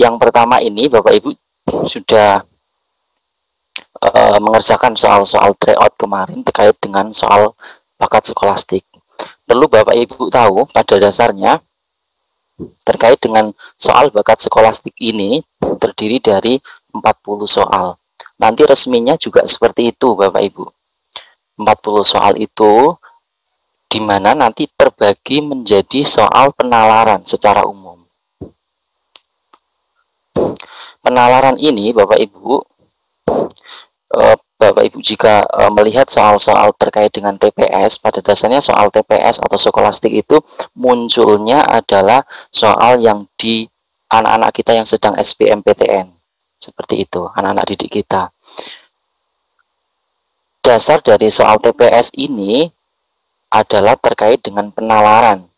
yang pertama ini Bapak Ibu sudah mengerjakan soal-soal tryout kemarin terkait dengan soal bakat skolastik. Perlu Bapak Ibu tahu pada dasarnya terkait dengan soal bakat skolastik ini terdiri dari 40 soal. Nanti resminya juga seperti itu Bapak Ibu. 40 soal itu di mana nanti terbagi menjadi soal penalaran secara umum. Penalaran ini Bapak Ibu jika melihat soal-soal terkait dengan TPS, pada dasarnya soal TPS atau skolastik itu munculnya adalah soal yang di anak-anak kita yang sedang SBMPTN. Seperti itu, anak-anak didik kita. Dasar dari soal TPS ini adalah terkait dengan penalaran.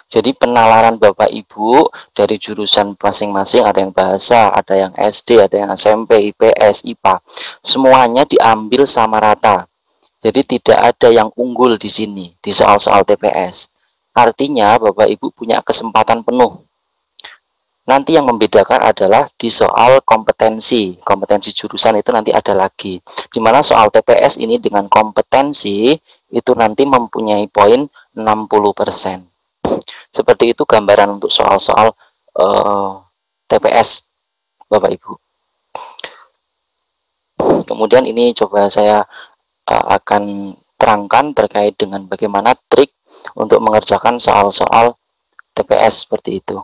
Jadi penalaran Bapak Ibu dari jurusan masing-masing, ada yang bahasa, ada yang SD, ada yang SMP, IPS, IPA, semuanya diambil sama rata. Jadi tidak ada yang unggul di sini di soal-soal TPS. Artinya Bapak Ibu punya kesempatan penuh. Nanti yang membedakan adalah di soal kompetensi. Kompetensi jurusan itu nanti ada lagi. Di mana soal TPS ini dengan kompetensi itu nanti mempunyai poin 60%. Seperti itu gambaran untuk soal-soal TPS Bapak Ibu. Kemudian ini coba saya akan terangkan terkait dengan bagaimana trik untuk mengerjakan soal-soal TPS seperti itu.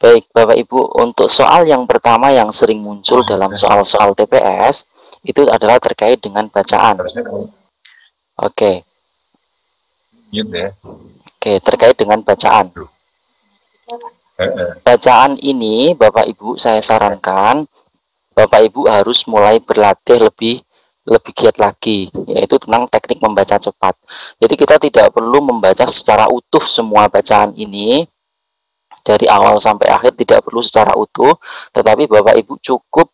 Baik Bapak Ibu, untuk soal yang pertama yang sering muncul dalam soal-soal TPS itu adalah terkait dengan bacaan. Oke. Oke, terkait dengan bacaan. Bacaan ini Bapak Ibu saya sarankan Bapak Ibu harus mulai berlatih lebih giat lagi, yaitu tentang teknik membaca cepat. Jadi kita tidak perlu membaca secara utuh semua bacaan ini dari awal sampai akhir, tidak perlu secara utuh, tetapi Bapak Ibu cukup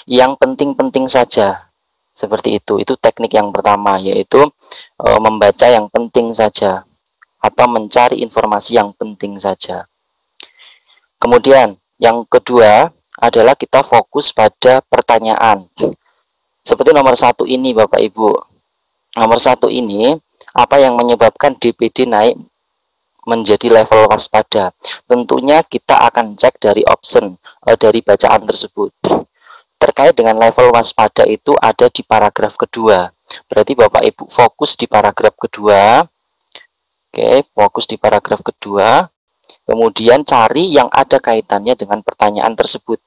yang penting-penting saja. Seperti itu teknik yang pertama, yaitu membaca yang penting saja atau mencari informasi yang penting saja. Kemudian yang kedua adalah kita fokus pada pertanyaan. Seperti nomor 1 ini Bapak Ibu. Nomor 1 ini, apa yang menyebabkan DPD naik menjadi level waspada? Tentunya kita akan cek dari option dari bacaan tersebut. Terkait dengan level waspada itu ada di paragraf kedua. Berarti Bapak Ibu fokus di paragraf kedua. Oke, fokus di paragraf kedua. Kemudian cari yang ada kaitannya dengan pertanyaan tersebut.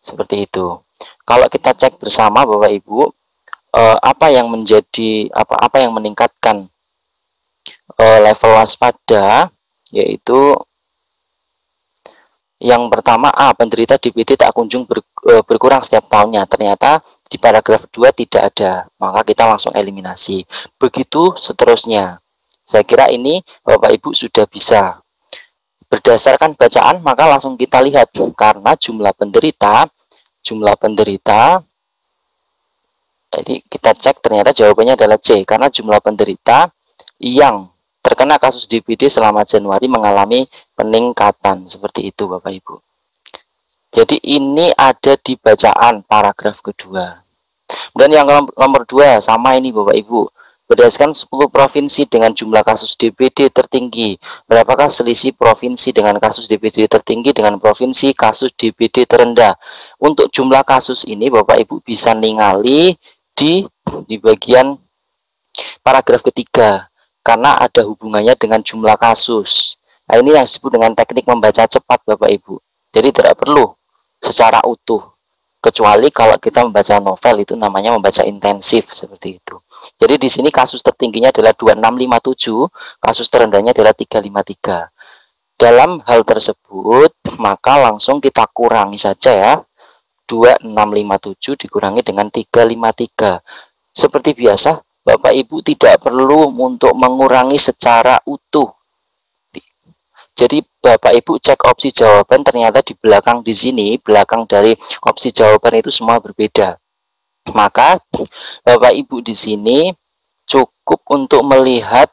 Seperti itu. Kalau kita cek bersama Bapak Ibu, apa yang menjadi apa yang meningkatkan level waspada, yaitu yang pertama penderita DPD tak kunjung berkurang setiap tahunnya. Ternyata di paragraf 2 tidak ada, maka kita langsung eliminasi. Begitu seterusnya. Saya kira ini Bapak Ibu sudah bisa. Berdasarkan bacaan maka langsung kita lihat, karena jumlah penderita jadi kita cek ternyata jawabannya adalah C, karena jumlah penderita yang terkena kasus DPD selama Januari mengalami peningkatan. Seperti itu Bapak Ibu. Jadi ini ada di bacaan paragraf kedua. Dan yang nomor 2 sama ini Bapak Ibu. Berdasarkan 10 provinsi dengan jumlah kasus DPD tertinggi, berapakah selisih provinsi dengan kasus DPD tertinggi dengan provinsi kasus DPD terendah? Untuk jumlah kasus ini Bapak Ibu bisa ningali di bagian paragraf ketiga, karena ada hubungannya dengan jumlah kasus. Nah, ini yang disebut dengan teknik membaca cepat Bapak Ibu. Jadi tidak perlu secara utuh, kecuali kalau kita membaca novel itu namanya membaca intensif seperti itu. Jadi di sini kasus tertingginya adalah 2657, kasus terendahnya adalah 353. Dalam hal tersebut, maka langsung kita kurangi saja ya. 2657 dikurangi dengan 353. Seperti biasa, Bapak Ibu tidak perlu untuk mengurangi secara utuh. Jadi Bapak Ibu cek opsi jawaban, ternyata di belakang di sini, belakang dari opsi jawaban itu semua berbeda. Maka Bapak Ibu di sini cukup untuk melihat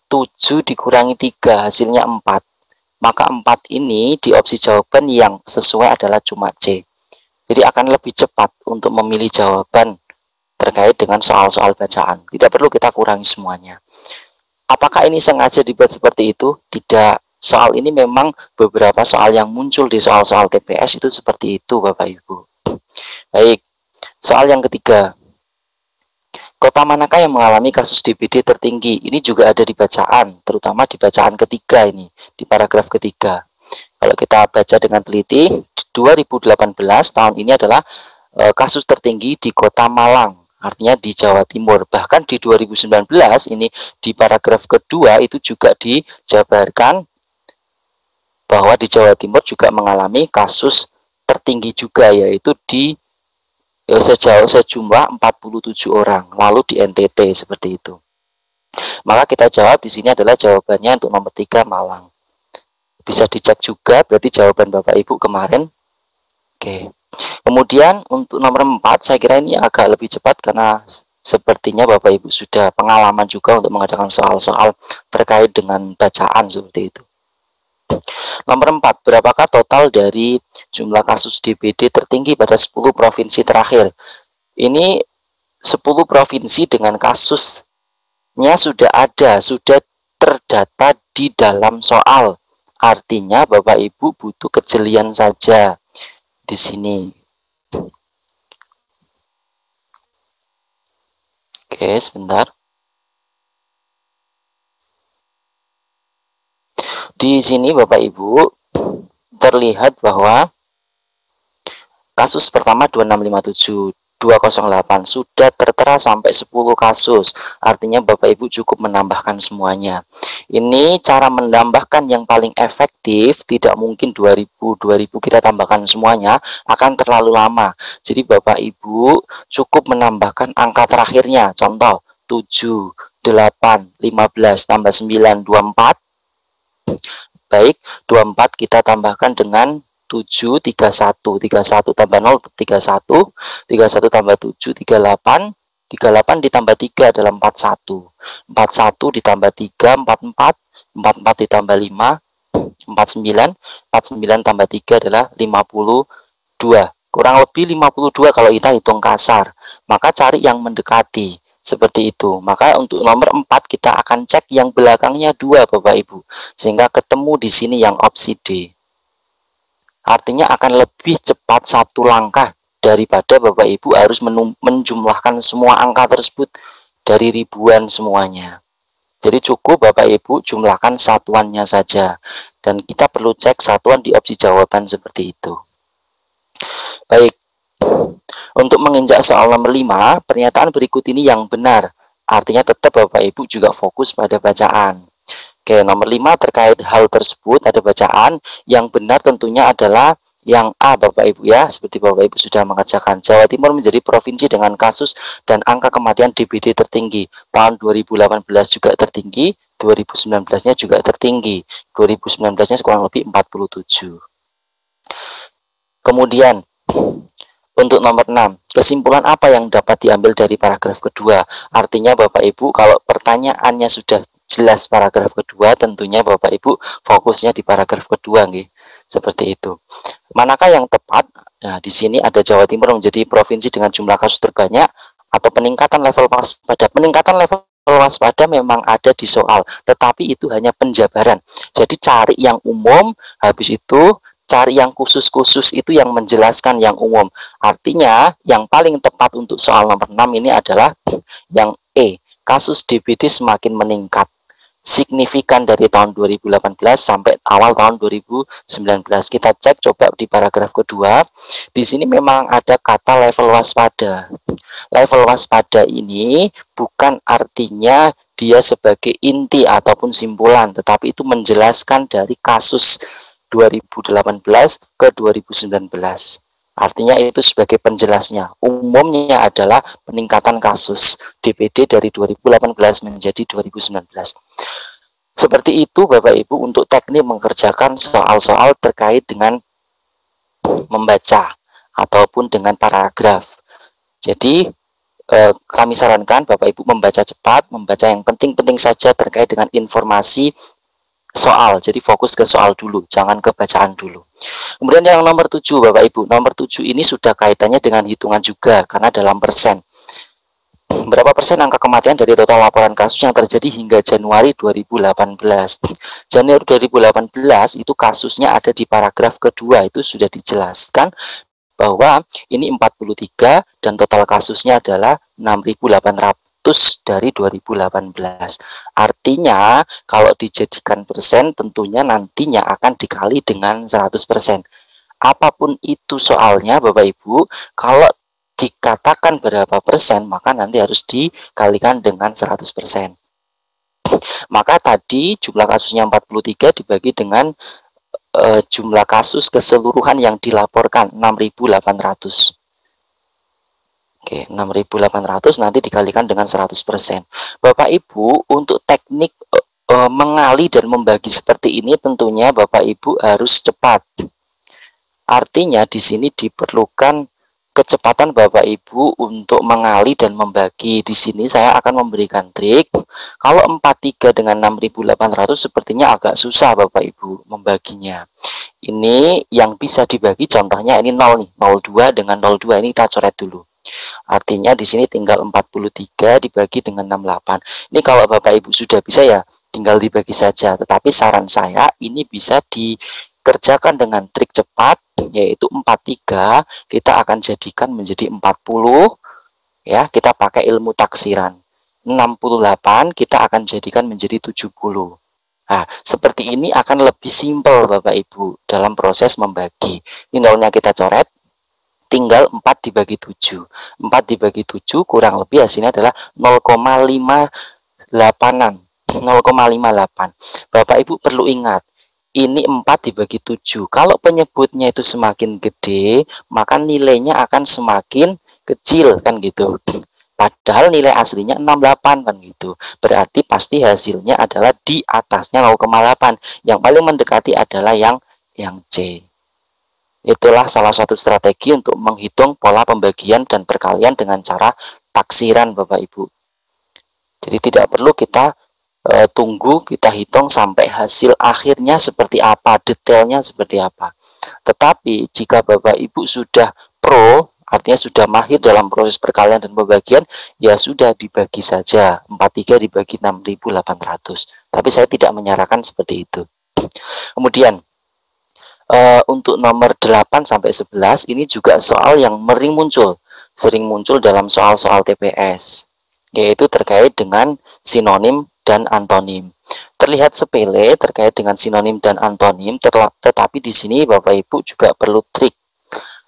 7 dikurangi 3, hasilnya 4. maka 4 ini di opsi jawaban yang sesuai adalah cuma C. Jadi akan lebih cepat untuk memilih jawaban terkait dengan soal-soal bacaan. Tidak perlu kita kurangi semuanya. Apakah ini sengaja dibuat seperti itu? Tidak. Soal ini memang beberapa soal yang muncul di soal-soal TPS itu seperti itu, Bapak Ibu. Baik, soal yang ketiga. Kota manakah yang mengalami kasus DBD tertinggi? Ini juga ada di bacaan, terutama di bacaan ketiga ini, di paragraf ketiga. Kalau kita baca dengan teliti, 2018 tahun ini adalah kasus tertinggi di Kota Malang, artinya di Jawa Timur. Bahkan di 2019 ini di paragraf kedua itu juga dijabarkan bahwa di Jawa Timur juga mengalami kasus tertinggi juga, yaitu di sejumlah 47 orang, lalu di NTT seperti itu. Maka kita jawab di sini adalah jawabannya untuk nomor 3 Malang. Bisa dicek juga berarti jawaban Bapak Ibu kemarin. Oke. Kemudian untuk nomor 4 saya kira ini agak lebih cepat karena sepertinya Bapak Ibu sudah pengalaman juga untuk mengerjakan soal-soal terkait dengan bacaan seperti itu. Nomor 4, berapakah total dari jumlah kasus DBD tertinggi pada 10 provinsi terakhir? Ini 10 provinsi dengan kasusnya sudah ada, sudah terdata di dalam soal. Artinya Bapak Ibu butuh kejelian saja di sini. Oke, sebentar. Di sini Bapak Ibu terlihat bahwa kasus pertama 2657 208 sudah tertera sampai 10 kasus. Artinya Bapak Ibu cukup menambahkan semuanya. Ini cara menambahkan yang paling efektif, tidak mungkin 2000 kita tambahkan semuanya, akan terlalu lama. Jadi Bapak Ibu cukup menambahkan angka terakhirnya. Contoh 7, 8, 15 tambah 9, 24. Baik, 24 kita tambahkan dengan 7, 31, 31 tambah 0, 31, 31 tambah 7, 38, 38 ditambah 3 adalah 41, 41 ditambah 3, 44, 44 ditambah 5, 49, 49 tambah 3 adalah 52, kurang lebih 52 kalau kita hitung kasar, maka cari yang mendekati. Seperti itu. Maka untuk nomor 4 kita akan cek yang belakangnya 2 Bapak Ibu. Sehingga ketemu di sini yang opsi D. Artinya akan lebih cepat satu langkah daripada Bapak Ibu harus menjumlahkan semua angka tersebut dari ribuan semuanya. Jadi cukup Bapak Ibu jumlahkan satuannya saja. Dan kita perlu cek satuan di opsi jawaban seperti itu. Baik. Untuk menginjak soal nomor 5, pernyataan berikut ini yang benar. Artinya tetap Bapak Ibu juga fokus pada bacaan. Oke, nomor 5 terkait hal tersebut ada bacaan. Yang benar tentunya adalah yang A Bapak Ibu ya. Seperti Bapak Ibu sudah mengerjakan. Jawa Timur menjadi provinsi dengan kasus dan angka kematian DBD tertinggi. Tahun 2018 juga tertinggi, 2019-nya juga tertinggi. 2019-nya kurang lebih 47. Kemudian untuk nomor 6, kesimpulan apa yang dapat diambil dari paragraf kedua? Artinya Bapak Ibu kalau pertanyaannya sudah jelas paragraf kedua, tentunya Bapak Ibu fokusnya di paragraf kedua nggih. Seperti itu. Manakah yang tepat? Nah, di sini ada Jawa Timur menjadi provinsi dengan jumlah kasus terbanyak atau peningkatan level waspada. Peningkatan level waspada memang ada di soal, tetapi itu hanya penjabaran. Jadi cari yang umum, habis itu cari yang khusus-khusus itu yang menjelaskan yang umum. Artinya yang paling tepat untuk soal nomor 6 ini adalah yang E. Kasus DBD semakin meningkat signifikan dari tahun 2018 sampai awal tahun 2019. Kita cek coba di paragraf kedua. Di sini memang ada kata level waspada. Level waspada ini bukan artinya dia sebagai inti ataupun simpulan, tetapi itu menjelaskan dari kasus 2018 ke 2019. Artinya itu sebagai penjelasnya. Umumnya adalah peningkatan kasus DBD dari 2018 menjadi 2019. Seperti itu Bapak Ibu untuk teknik mengerjakan soal-soal terkait dengan membaca ataupun dengan paragraf. Jadi kami sarankan Bapak Ibu membaca cepat, membaca yang penting-penting saja terkait dengan informasi soal. Jadi fokus ke soal dulu, jangan ke bacaan dulu. Kemudian yang nomor 7 Bapak Ibu, nomor 7 ini sudah kaitannya dengan hitungan juga karena dalam persen. Berapa persen angka kematian dari total laporan kasus yang terjadi hingga Januari 2018? Januari 2018 itu kasusnya ada di paragraf kedua, itu sudah dijelaskan bahwa ini 43 dan total kasusnya adalah 6.800 dari 2018. Artinya kalau dijadikan persen tentunya nantinya akan dikali dengan 100%. Apapun itu soalnya Bapak Ibu, kalau dikatakan berapa persen maka nanti harus dikalikan dengan 100%. Maka tadi jumlah kasusnya 43 dibagi dengan jumlah kasus keseluruhan yang dilaporkan 6.800. Oke, 6.800 nanti dikalikan dengan 100%. Bapak Ibu, untuk teknik mengali dan membagi seperti ini tentunya Bapak Ibu harus cepat. Artinya di sini diperlukan kecepatan Bapak Ibu untuk mengali dan membagi. Di sini saya akan memberikan trik. Kalau 43 dengan 6.800 sepertinya agak susah Bapak Ibu membaginya. Ini yang bisa dibagi contohnya ini 0 nih, 02 dengan 02 ini kita coret dulu. Artinya di sini tinggal 43 dibagi dengan 68. Ini kalau Bapak Ibu sudah bisa ya tinggal dibagi saja. Tetapi saran saya ini bisa dikerjakan dengan trik cepat, yaitu 43 kita akan jadikan menjadi 40 ya, kita pakai ilmu taksiran. 68 kita akan jadikan menjadi 70. Nah, seperti ini akan lebih simpel Bapak Ibu dalam proses membagi. Ini nolnya kita coret, tinggal 4 dibagi 7. 4 dibagi 7 kurang lebih hasilnya adalah 0,58an. 0,58. Bapak Ibu perlu ingat, ini 4 dibagi 7. Kalau penyebutnya itu semakin gede, maka nilainya akan semakin kecil kan gitu. Padahal nilai aslinya 68 kan gitu. Berarti pasti hasilnya adalah di atasnya 0,8. Yang paling mendekati adalah yang C. Itulah salah satu strategi untuk menghitung pola pembagian dan perkalian dengan cara taksiran Bapak Ibu. Jadi tidak perlu kita tunggu, kita hitung sampai hasil akhirnya seperti apa, detailnya seperti apa. Tetapi jika Bapak Ibu sudah pro, artinya sudah mahir dalam proses perkalian dan pembagian, ya sudah dibagi saja. 43 dibagi 6.800. Tapi saya tidak menyarankan seperti itu. Kemudian untuk nomor 8 sampai 11 ini juga soal yang sering muncul dalam soal-soal TPS, yaitu terkait dengan sinonim dan antonim. Terlihat sepele terkait dengan sinonim dan antonim, tetapi di sini Bapak Ibu juga perlu trik.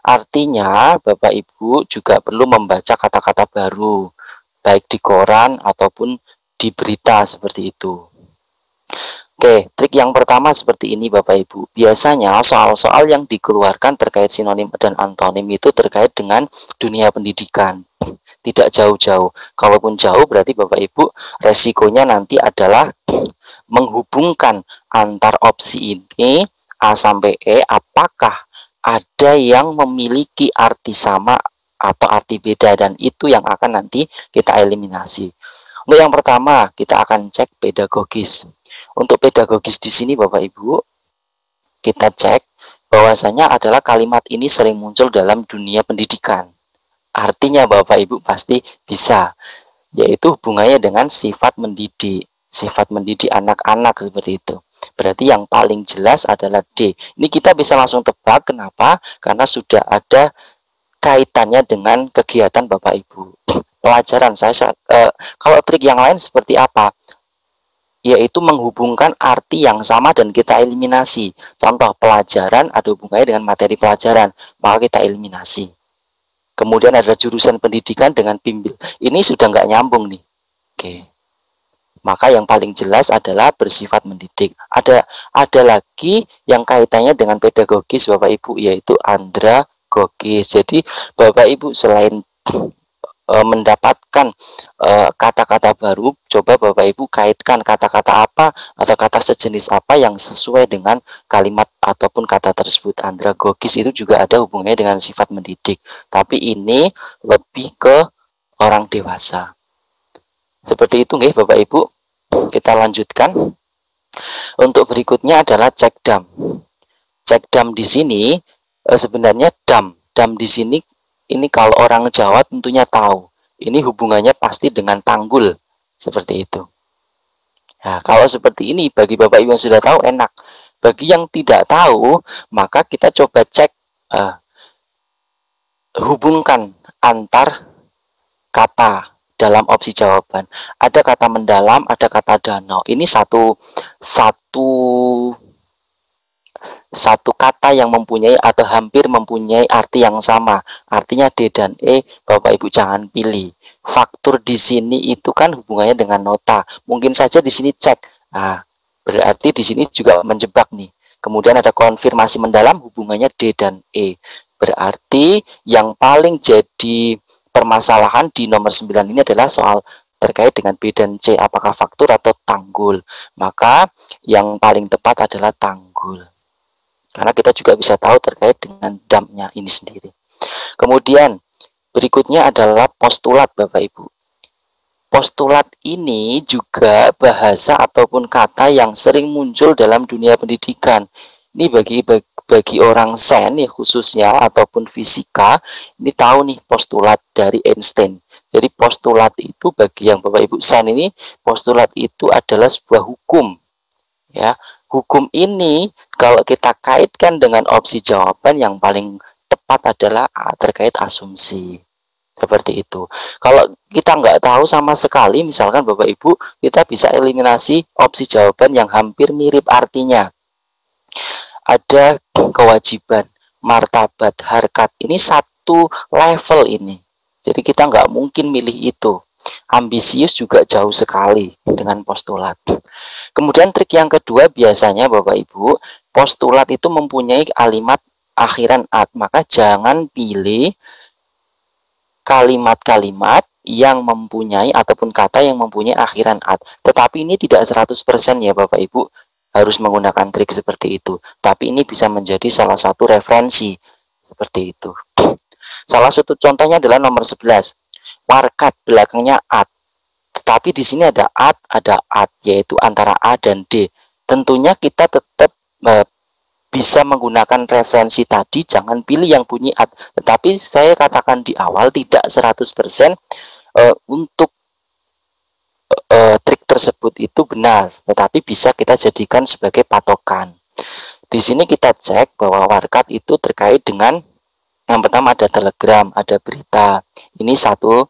Artinya Bapak Ibu juga perlu membaca kata-kata baru, baik di koran ataupun di berita seperti itu. Oke, trik yang pertama seperti ini Bapak Ibu. Biasanya soal-soal yang dikeluarkan terkait sinonim dan antonim itu terkait dengan dunia pendidikan. Tidak jauh-jauh. Kalaupun jauh berarti Bapak Ibu resikonya nanti adalah menghubungkan antar opsi ini A sampai E, apakah ada yang memiliki arti sama atau arti beda, dan itu yang akan nanti kita eliminasi. Untuk yang pertama kita akan cek pedagogis. Untuk pedagogis di sini Bapak Ibu kita cek bahwasanya adalah kalimat ini sering muncul dalam dunia pendidikan. Artinya Bapak Ibu pasti bisa, yaitu hubungannya dengan sifat mendidik anak-anak seperti itu. Berarti yang paling jelas adalah D. Ini kita bisa langsung tebak. Kenapa? Karena sudah ada kaitannya dengan kegiatan Bapak Ibu. Pelajaran kalau trik yang lain seperti apa? Yaitu menghubungkan arti yang sama dan kita eliminasi. Contoh, pelajaran ada hubungannya dengan materi pelajaran, maka kita eliminasi. Kemudian ada jurusan pendidikan dengan bimbel. Ini sudah nggak nyambung nih. Oke. Maka yang paling jelas adalah bersifat mendidik. Ada lagi yang kaitannya dengan pedagogis Bapak Ibu, yaitu andragogis. Jadi Bapak Ibu selain mendapatkan kata-kata baru, coba Bapak Ibu kaitkan kata-kata apa atau kata sejenis apa yang sesuai dengan kalimat ataupun kata tersebut. Andragogis itu juga ada hubungannya dengan sifat mendidik, tapi ini lebih ke orang dewasa. Seperti itu nggih Bapak Ibu. Kita lanjutkan. Untuk berikutnya adalah cek dam. Cek dam di sini sebenarnya dam di sini ini kalau orang Jawa tentunya tahu. Ini hubungannya pasti dengan tanggul seperti itu. Nah, kalau seperti ini bagi Bapak Ibu yang sudah tahu enak. Bagi yang tidak tahu, maka kita coba cek hubungkan antar kata dalam opsi jawaban. Ada kata mendalam, ada kata danau. Ini satu kata yang mempunyai atau hampir mempunyai arti yang sama. Artinya D dan E, Bapak Ibu jangan pilih. Faktur di sini itu kan hubungannya dengan nota. Mungkin saja di sini cek. Nah, berarti di sini juga menjebak nih. Kemudian ada konfirmasi mendalam, hubungannya D dan E. Berarti yang paling jadi permasalahan di nomor 9 ini adalah soal terkait dengan B dan C, apakah faktur atau tanggul. Maka yang paling tepat adalah tanggul. Karena kita juga bisa tahu terkait dengan damnya ini sendiri. Kemudian berikutnya adalah postulat Bapak Ibu. Postulat ini juga bahasa ataupun kata yang sering muncul dalam dunia pendidikan. Ini bagi orang sains ya khususnya ataupun fisika, ini tahu nih postulat dari Einstein. Jadi postulat itu bagi yang Bapak Ibu sains ini, postulat itu adalah sebuah hukum. Ya, hukum ini kalau kita kaitkan dengan opsi jawaban yang paling tepat adalah terkait asumsi. Seperti itu. Kalau kita nggak tahu sama sekali, misalkan Bapak Ibu, kita bisa eliminasi opsi jawaban yang hampir mirip artinya. Ada kewajiban, martabat, harkat. Ini satu level ini. Jadi kita nggak mungkin milih itu. Ambisius juga jauh sekali dengan postulat. Kemudian trik yang kedua biasanya Bapak Ibu, postulat itu mempunyai kalimat akhiran at. Maka jangan pilih kalimat-kalimat yang mempunyai ataupun kata yang mempunyai akhiran at. Tetapi ini tidak 100% ya Bapak Ibu harus menggunakan trik seperti itu. Tapi ini bisa menjadi salah satu referensi seperti itu. Salah satu contohnya adalah nomor 11. Warkat belakangnya at. Tetapi di sini ada at yaitu antara A dan D. Tentunya kita tetap bisa menggunakan referensi tadi, jangan pilih yang bunyi at. Tetapi saya katakan di awal tidak 100% untuk trik tersebut itu benar, tetapi bisa kita jadikan sebagai patokan. Di sini kita cek bahwa warkat itu terkait dengan yang pertama ada telegram, ada berita. Ini satu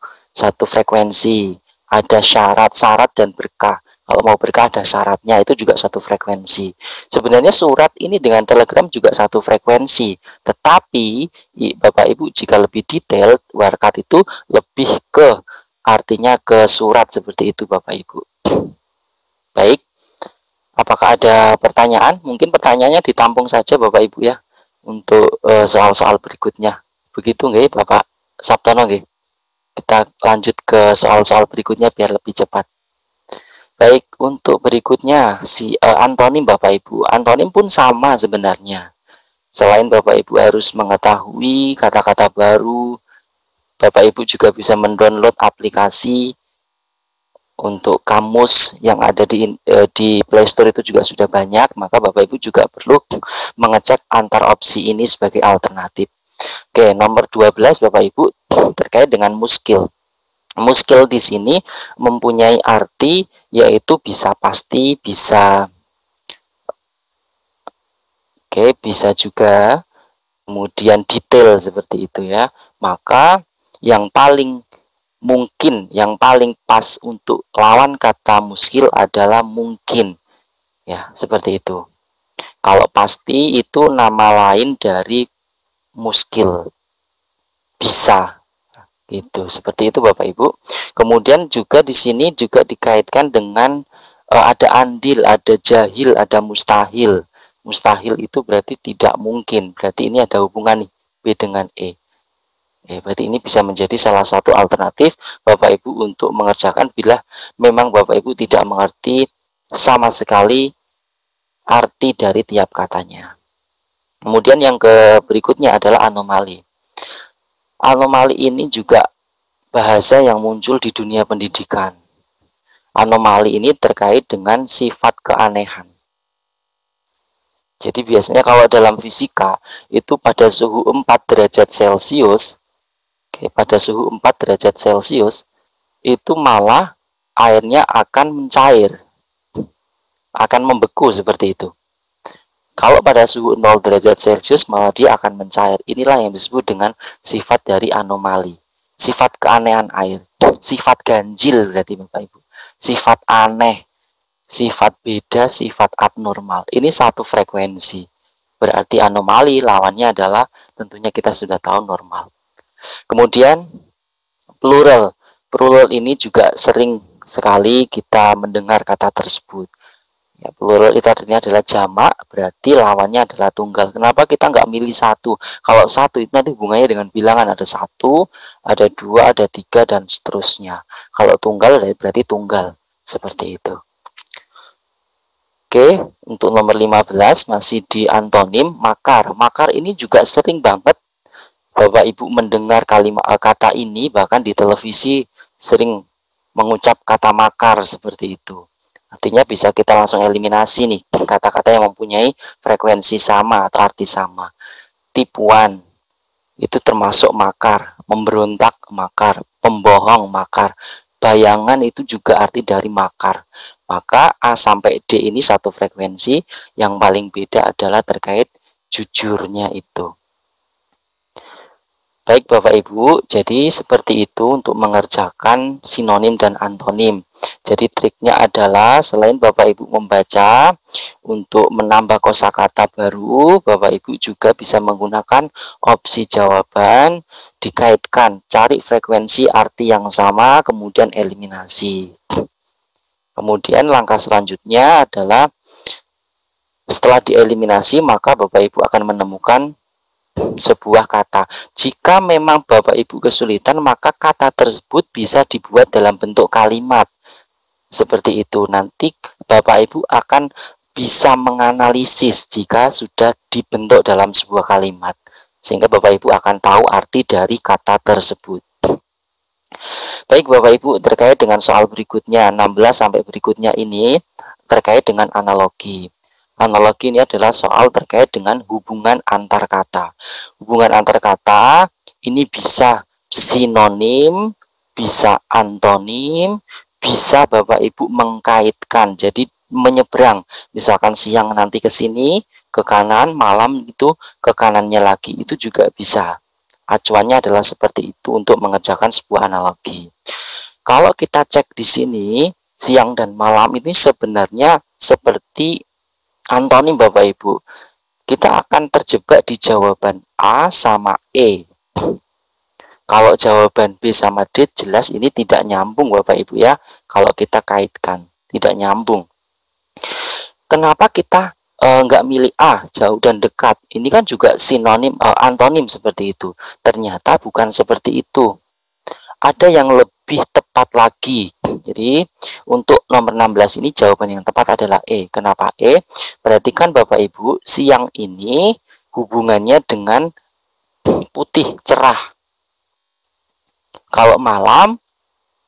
frekuensi. Ada syarat dan berkah. Kalau mau berkah ada syaratnya, itu juga satu frekuensi. Sebenarnya surat ini dengan telegram juga satu frekuensi. Tetapi Bapak Ibu jika lebih detail, warkat itu lebih ke artinya ke surat seperti itu Bapak Ibu. Baik, apakah ada pertanyaan? Mungkin pertanyaannya ditampung saja Bapak Ibu ya untuk soal-soal berikutnya. Begitu nggih Bapak Sabtono nggih? Kita lanjut ke soal-soal berikutnya biar lebih cepat. Baik, untuk berikutnya si antonim Bapak Ibu. Antonim pun sama sebenarnya. Selain Bapak Ibu harus mengetahui kata-kata baru, Bapak Ibu juga bisa mendownload aplikasi untuk kamus yang ada di Play Store itu juga sudah banyak. Maka Bapak Ibu juga perlu mengecek antar opsi ini sebagai alternatif. Oke, nomor 12 Bapak Ibu terkait dengan muskil. Muskil di sini mempunyai arti yaitu bisa pasti, bisa bisa juga kemudian detail seperti itu ya. Maka yang paling mungkin, yang paling pas untuk lawan kata muskil adalah mungkin. Ya, seperti itu. Kalau pasti itu nama lain dari muskil. Bisa. Gitu, seperti itu Bapak Ibu. Kemudian juga di sini juga dikaitkan dengan ada andil, ada jahil, ada mustahil. Mustahil itu berarti tidak mungkin. Berarti ini ada hubungan nih B dengan E. Berarti ini bisa menjadi salah satu alternatif Bapak Ibu untuk mengerjakan bila memang Bapak Ibu tidak mengerti sama sekali arti dari tiap katanya. Kemudian yang berikutnya adalah anomali. Anomali ini juga bahasa yang muncul di dunia pendidikan. Anomali ini terkait dengan sifat keanehan. Jadi biasanya kalau dalam fisika itu pada suhu 4 derajat Celcius, oke, pada suhu 4 derajat Celcius itu malah airnya akan mencair, akan membeku seperti itu. Kalau pada suhu 0 derajat Celcius malah dia akan mencair. Inilah yang disebut dengan sifat dari anomali. Sifat keanehan air. Sifat ganjil berarti Bapak Ibu. Sifat aneh, sifat beda, sifat abnormal. Ini satu frekuensi. Berarti anomali lawannya adalah tentunya kita sudah tahu normal. Kemudian plural. Plural ini juga sering sekali kita mendengar kata tersebut. Ya, plural itu artinya adalah jamak, berarti lawannya adalah tunggal. Kenapa kita nggak milih satu? Kalau satu itu nanti hubungannya dengan bilangan, ada satu, ada dua, ada tiga, dan seterusnya. Kalau tunggal berarti tunggal, seperti itu. Oke, untuk nomor 15 masih di antonim makar. Makar ini juga sering banget Bapak Ibu mendengar kalimat kata ini, bahkan di televisi sering mengucap kata makar seperti itu. Artinya bisa kita langsung eliminasi nih kata-kata yang mempunyai frekuensi sama atau arti sama. Tipuan itu termasuk makar, memberontak makar, pembohong makar. Bayangan itu juga arti dari makar. Maka A sampai D ini satu frekuensi, yang paling beda adalah terkait jujurnya itu. Baik Bapak Ibu, jadi seperti itu untuk mengerjakan sinonim dan antonim. Jadi triknya adalah selain Bapak Ibu membaca untuk menambah kosakata baru, Bapak Ibu juga bisa menggunakan opsi jawaban, dikaitkan, cari frekuensi arti yang sama, kemudian eliminasi. Kemudian langkah selanjutnya adalah setelah dieliminasi maka Bapak Ibu akan menemukan sebuah kata. Jika memang Bapak Ibu kesulitan, maka kata tersebut bisa dibuat dalam bentuk kalimat. Seperti itu. Nanti Bapak Ibu akan bisa menganalisis jika sudah dibentuk dalam sebuah kalimat. Sehingga Bapak Ibu akan tahu arti dari kata tersebut. Baik Bapak Ibu, terkait dengan soal berikutnya 16 sampai berikutnya ini terkait dengan analogi. Analogi ini adalah soal terkait dengan hubungan antar kata. Hubungan antar kata ini bisa sinonim, bisa antonim, bisa Bapak Ibu mengkaitkan. Jadi menyeberang. Misalkan siang nanti ke sini, ke kanan, malam itu ke kanannya lagi. Itu juga bisa. Acuannya adalah seperti itu untuk mengerjakan sebuah analogi. Kalau kita cek di sini, siang dan malam ini sebenarnya seperti antonim Bapak Ibu. Kita akan terjebak di jawaban A sama E. Kalau jawaban B sama D jelas ini tidak nyambung Bapak Ibu ya. Kalau kita kaitkan, tidak nyambung. Kenapa kita nggak milih A, jauh dan dekat? Ini kan juga sinonim, antonim seperti itu. Ternyata bukan seperti itu. Ada yang lebih tepat lagi. Jadi untuk nomor 16 ini jawaban yang tepat adalah E. Kenapa E? Perhatikan Bapak Ibu, siang ini hubungannya dengan putih cerah. Kalau malam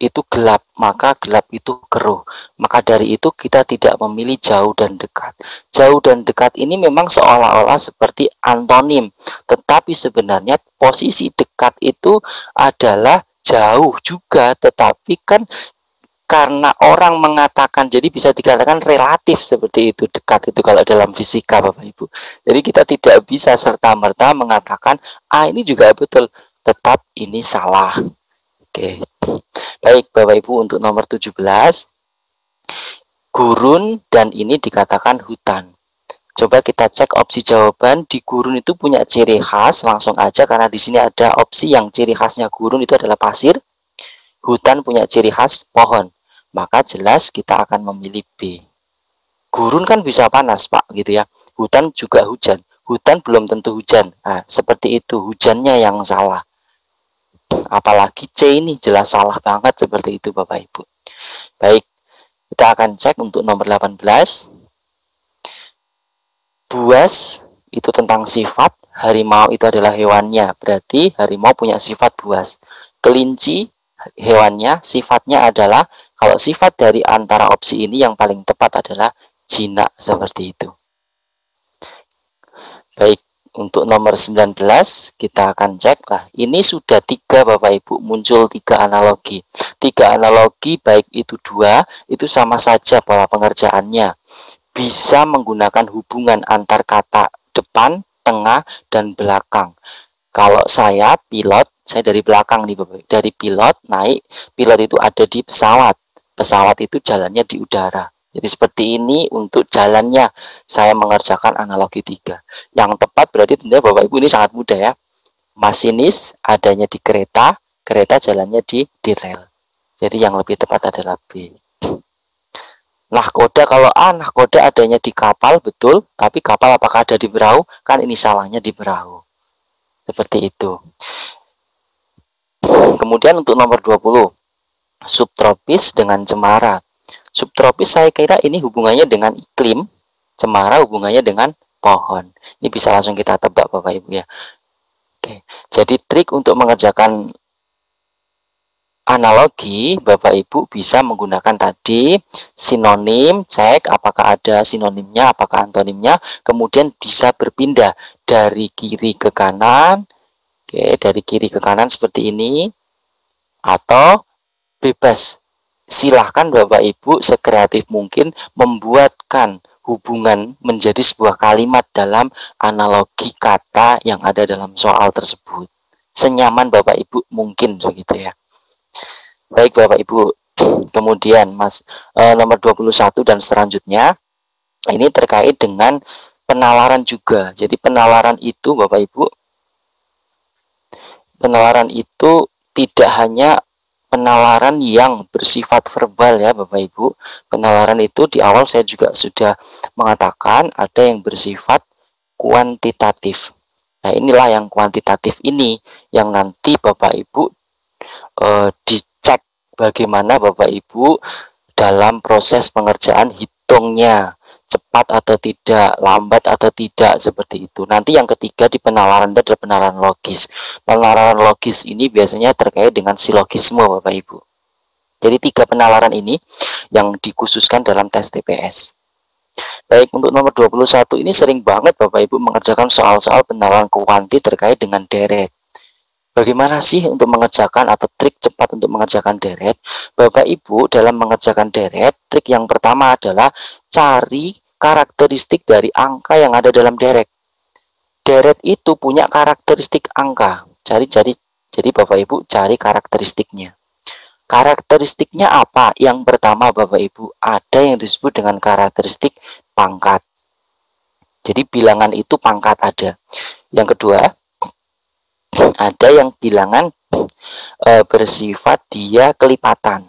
itu gelap, maka gelap itu keruh. Maka dari itu kita tidak memilih jauh dan dekat. Jauh dan dekat ini memang seolah-olah seperti antonim, tetapi sebenarnya posisi dekat itu adalah jauh juga, tetapi kan karena orang mengatakan, jadi bisa dikatakan relatif seperti itu. Dekat itu kalau dalam fisika Bapak Ibu. Jadi kita tidak bisa serta-merta mengatakan ini juga betul, tetap ini salah. Oke. Baik Bapak Ibu, untuk nomor 17, gurun dan ini dikatakan hutan. Coba kita cek opsi jawaban. Di gurun itu punya ciri khas, langsung aja karena di sini ada opsi yang ciri khasnya gurun itu adalah pasir. Hutan punya ciri khas pohon. Maka jelas kita akan memilih B. Gurun kan bisa panas Pak gitu ya. Hutan juga hujan. Hutan belum tentu hujan. Nah, seperti itu, hujannya yang salah. Apalagi C ini jelas salah banget seperti itu Bapak Ibu. Baik, kita akan cek untuk nomor 18. Buas itu tentang sifat, harimau itu adalah hewannya. Berarti harimau punya sifat buas. Kelinci hewannya, sifatnya adalah, kalau sifat dari antara opsi ini yang paling tepat adalah jinak seperti itu. Baik, untuk nomor 19 kita akan cek lah. Ini sudah 3 Bapak Ibu, muncul 3 analogi. 3 analogi baik itu 2, itu sama saja pola pengerjaannya. Bisa menggunakan hubungan antar kata depan, tengah, dan belakang. Kalau saya pilot, saya dari belakang nih Bapak. Dari pilot naik, pilot itu ada di pesawat. Pesawat itu jalannya di udara. Jadi seperti ini untuk jalannya saya mengerjakan analogi 3. Yang tepat berarti tentunya Bapak Ibu ini sangat mudah ya. Masinis adanya di kereta, kereta jalannya di rel. Jadi yang lebih tepat adalah B. Nahkoda kalau A, nahkoda adanya di kapal, betul. Tapi kapal apakah ada di perahu? Kan ini salahnya di perahu. Seperti itu. Kemudian untuk nomor 20, subtropis dengan cemara. Subtropis saya kira ini hubungannya dengan iklim, cemara hubungannya dengan pohon. Ini bisa langsung kita tebak Bapak Ibu ya. Oke, jadi trik untuk mengerjakan analogi Bapak Ibu bisa menggunakan tadi sinonim, cek apakah ada sinonimnya, apakah antonimnya, kemudian bisa berpindah dari kiri ke kanan. Oke, dari kiri ke kanan seperti ini, atau bebas. Silahkan Bapak Ibu sekreatif mungkin membuatkan hubungan menjadi sebuah kalimat dalam analogi kata yang ada dalam soal tersebut. Senyaman Bapak Ibu mungkin begitu ya. Baik Bapak Ibu, kemudian nomor 21 dan selanjutnya ini terkait dengan penalaran juga. Jadi penalaran itu Bapak Ibu, penalaran itu tidak hanya penalaran yang bersifat verbal ya Bapak Ibu. Penalaran itu di awal saya juga sudah mengatakan ada yang bersifat kuantitatif. Nah inilah yang kuantitatif ini yang nanti Bapak Ibu dicek bagaimana Bapak Ibu dalam proses pengerjaan hitungnya, cepat atau tidak, lambat atau tidak, seperti itu. Nanti yang ketiga di penalaran adalah penalaran logis. Penalaran logis ini biasanya terkait dengan silogisme Bapak Ibu. Jadi 3 penalaran ini yang dikhususkan dalam tes TPS. Baik, untuk nomor 21 ini sering banget Bapak Ibu mengerjakan soal-soal penalaran kuanti terkait dengan deret. Bagaimana sih untuk mengerjakan atau trik cepat untuk mengerjakan deret? Bapak Ibu dalam mengerjakan deret, trik yang pertama adalah cari karakteristik dari angka yang ada dalam deret. Deret itu punya karakteristik angka. Jadi Bapak Ibu cari karakteristiknya. Karakteristiknya apa? Yang pertama Bapak Ibu, ada yang disebut dengan karakteristik pangkat. Jadi bilangan itu pangkat ada. Yang kedua, ada yang bilangan bersifat dia kelipatan.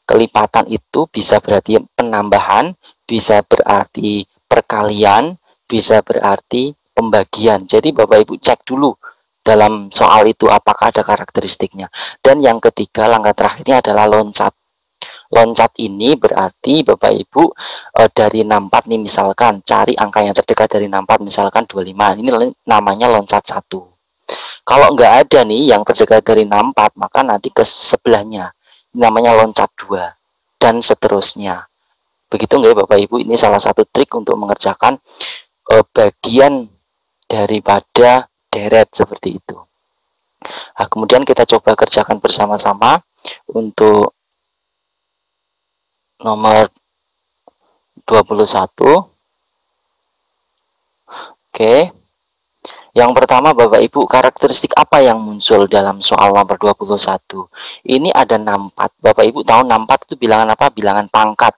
Kelipatan itu bisa berarti penambahan, bisa berarti perkalian, bisa berarti pembagian. Jadi Bapak Ibu cek dulu dalam soal itu apakah ada karakteristiknya. Dan yang ketiga, langkah terakhirnya adalah loncat. Loncat ini berarti Bapak Ibu dari 64 nih misalkan, cari angka yang terdekat dari 64 misalkan 25. Ini namanya loncat 1. Kalau nggak ada nih yang terdekat dari 64, maka nanti ke sebelahnya. Ini namanya loncat 2. Dan seterusnya. Begitu nggak Bapak Ibu? Ini salah satu trik untuk mengerjakan bagian daripada deret seperti itu. Nah, kemudian kita coba kerjakan bersama-sama untuk nomor 21. Oke. Yang pertama Bapak Ibu, karakteristik apa yang muncul dalam soal nomor 21? Ini ada 64. Bapak Ibu tahu 64 itu bilangan apa? Bilangan pangkat.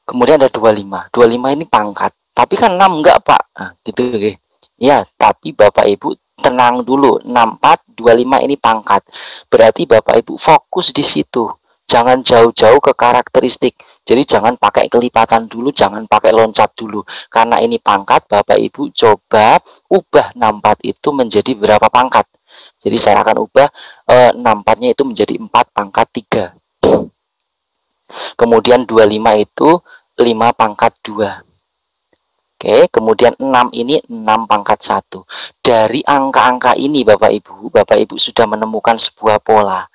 Kemudian ada 25. 25 ini pangkat. Tapi kan 6 enggak Pak? Nah, gitu oke. Ya, tapi Bapak Ibu tenang dulu. 64, 25 ini pangkat. Berarti Bapak Ibu fokus di situ. Jangan jauh-jauh ke karakteristik. Jadi jangan pakai kelipatan dulu, jangan pakai loncat dulu. Karena ini pangkat, Bapak Ibu coba ubah 64 itu menjadi berapa pangkat. Jadi saya akan ubah 64-nya itu menjadi 4 pangkat 3. Kemudian 25 itu 5 pangkat 2. Oke, kemudian 6 ini 6 pangkat 1. Dari angka-angka ini Bapak Ibu sudah menemukan sebuah pola.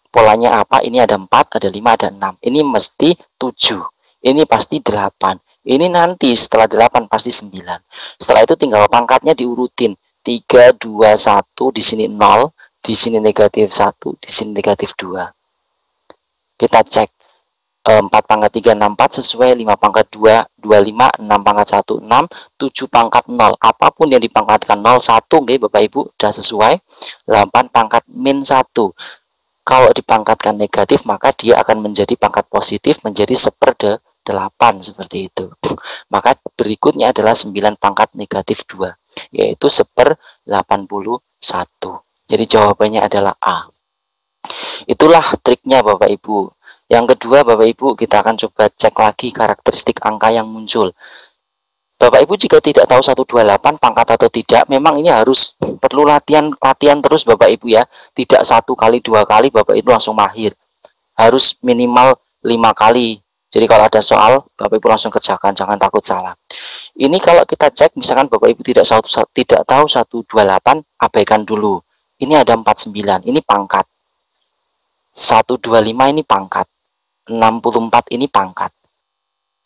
Polanya apa? Ini ada 4, ada 5, ada 6. Ini mesti 7. Ini pasti 8. Ini nanti setelah 8 pasti 9. Setelah itu tinggal pangkatnya diurutin. 3, 2, 1, di sini 0, di sini negatif 1, di sini negatif 2. Kita cek 4 pangkat 3, 64 sesuai, 5 pangkat 2, 25, 6 pangkat 1, 6, 7 pangkat 0. Apapun yang dipangkatkan 0, 1, okay, Bapak Ibu, sudah sesuai. 8 pangkat min 1. Kalau dipangkatkan negatif, maka dia akan menjadi pangkat positif, menjadi 1/8, seperti itu. Maka berikutnya adalah 9 pangkat negatif 2, yaitu 1/81. Jadi jawabannya adalah A. Itulah triknya Bapak Ibu. Yang kedua Bapak Ibu, kita akan coba cek lagi karakteristik angka yang muncul. Bapak Ibu jika tidak tahu 128 pangkat atau tidak, memang ini harus perlu latihan terus Bapak Ibu ya. Tidak 1 kali 2 kali Bapak Ibu langsung mahir. Harus minimal 5 kali. Jadi kalau ada soal Bapak Ibu langsung kerjakan, jangan takut salah. Ini kalau kita cek misalkan Bapak Ibu tidak tahu 128, abaikan dulu. Ini ada 49, ini pangkat. 125 ini pangkat. 64 ini pangkat.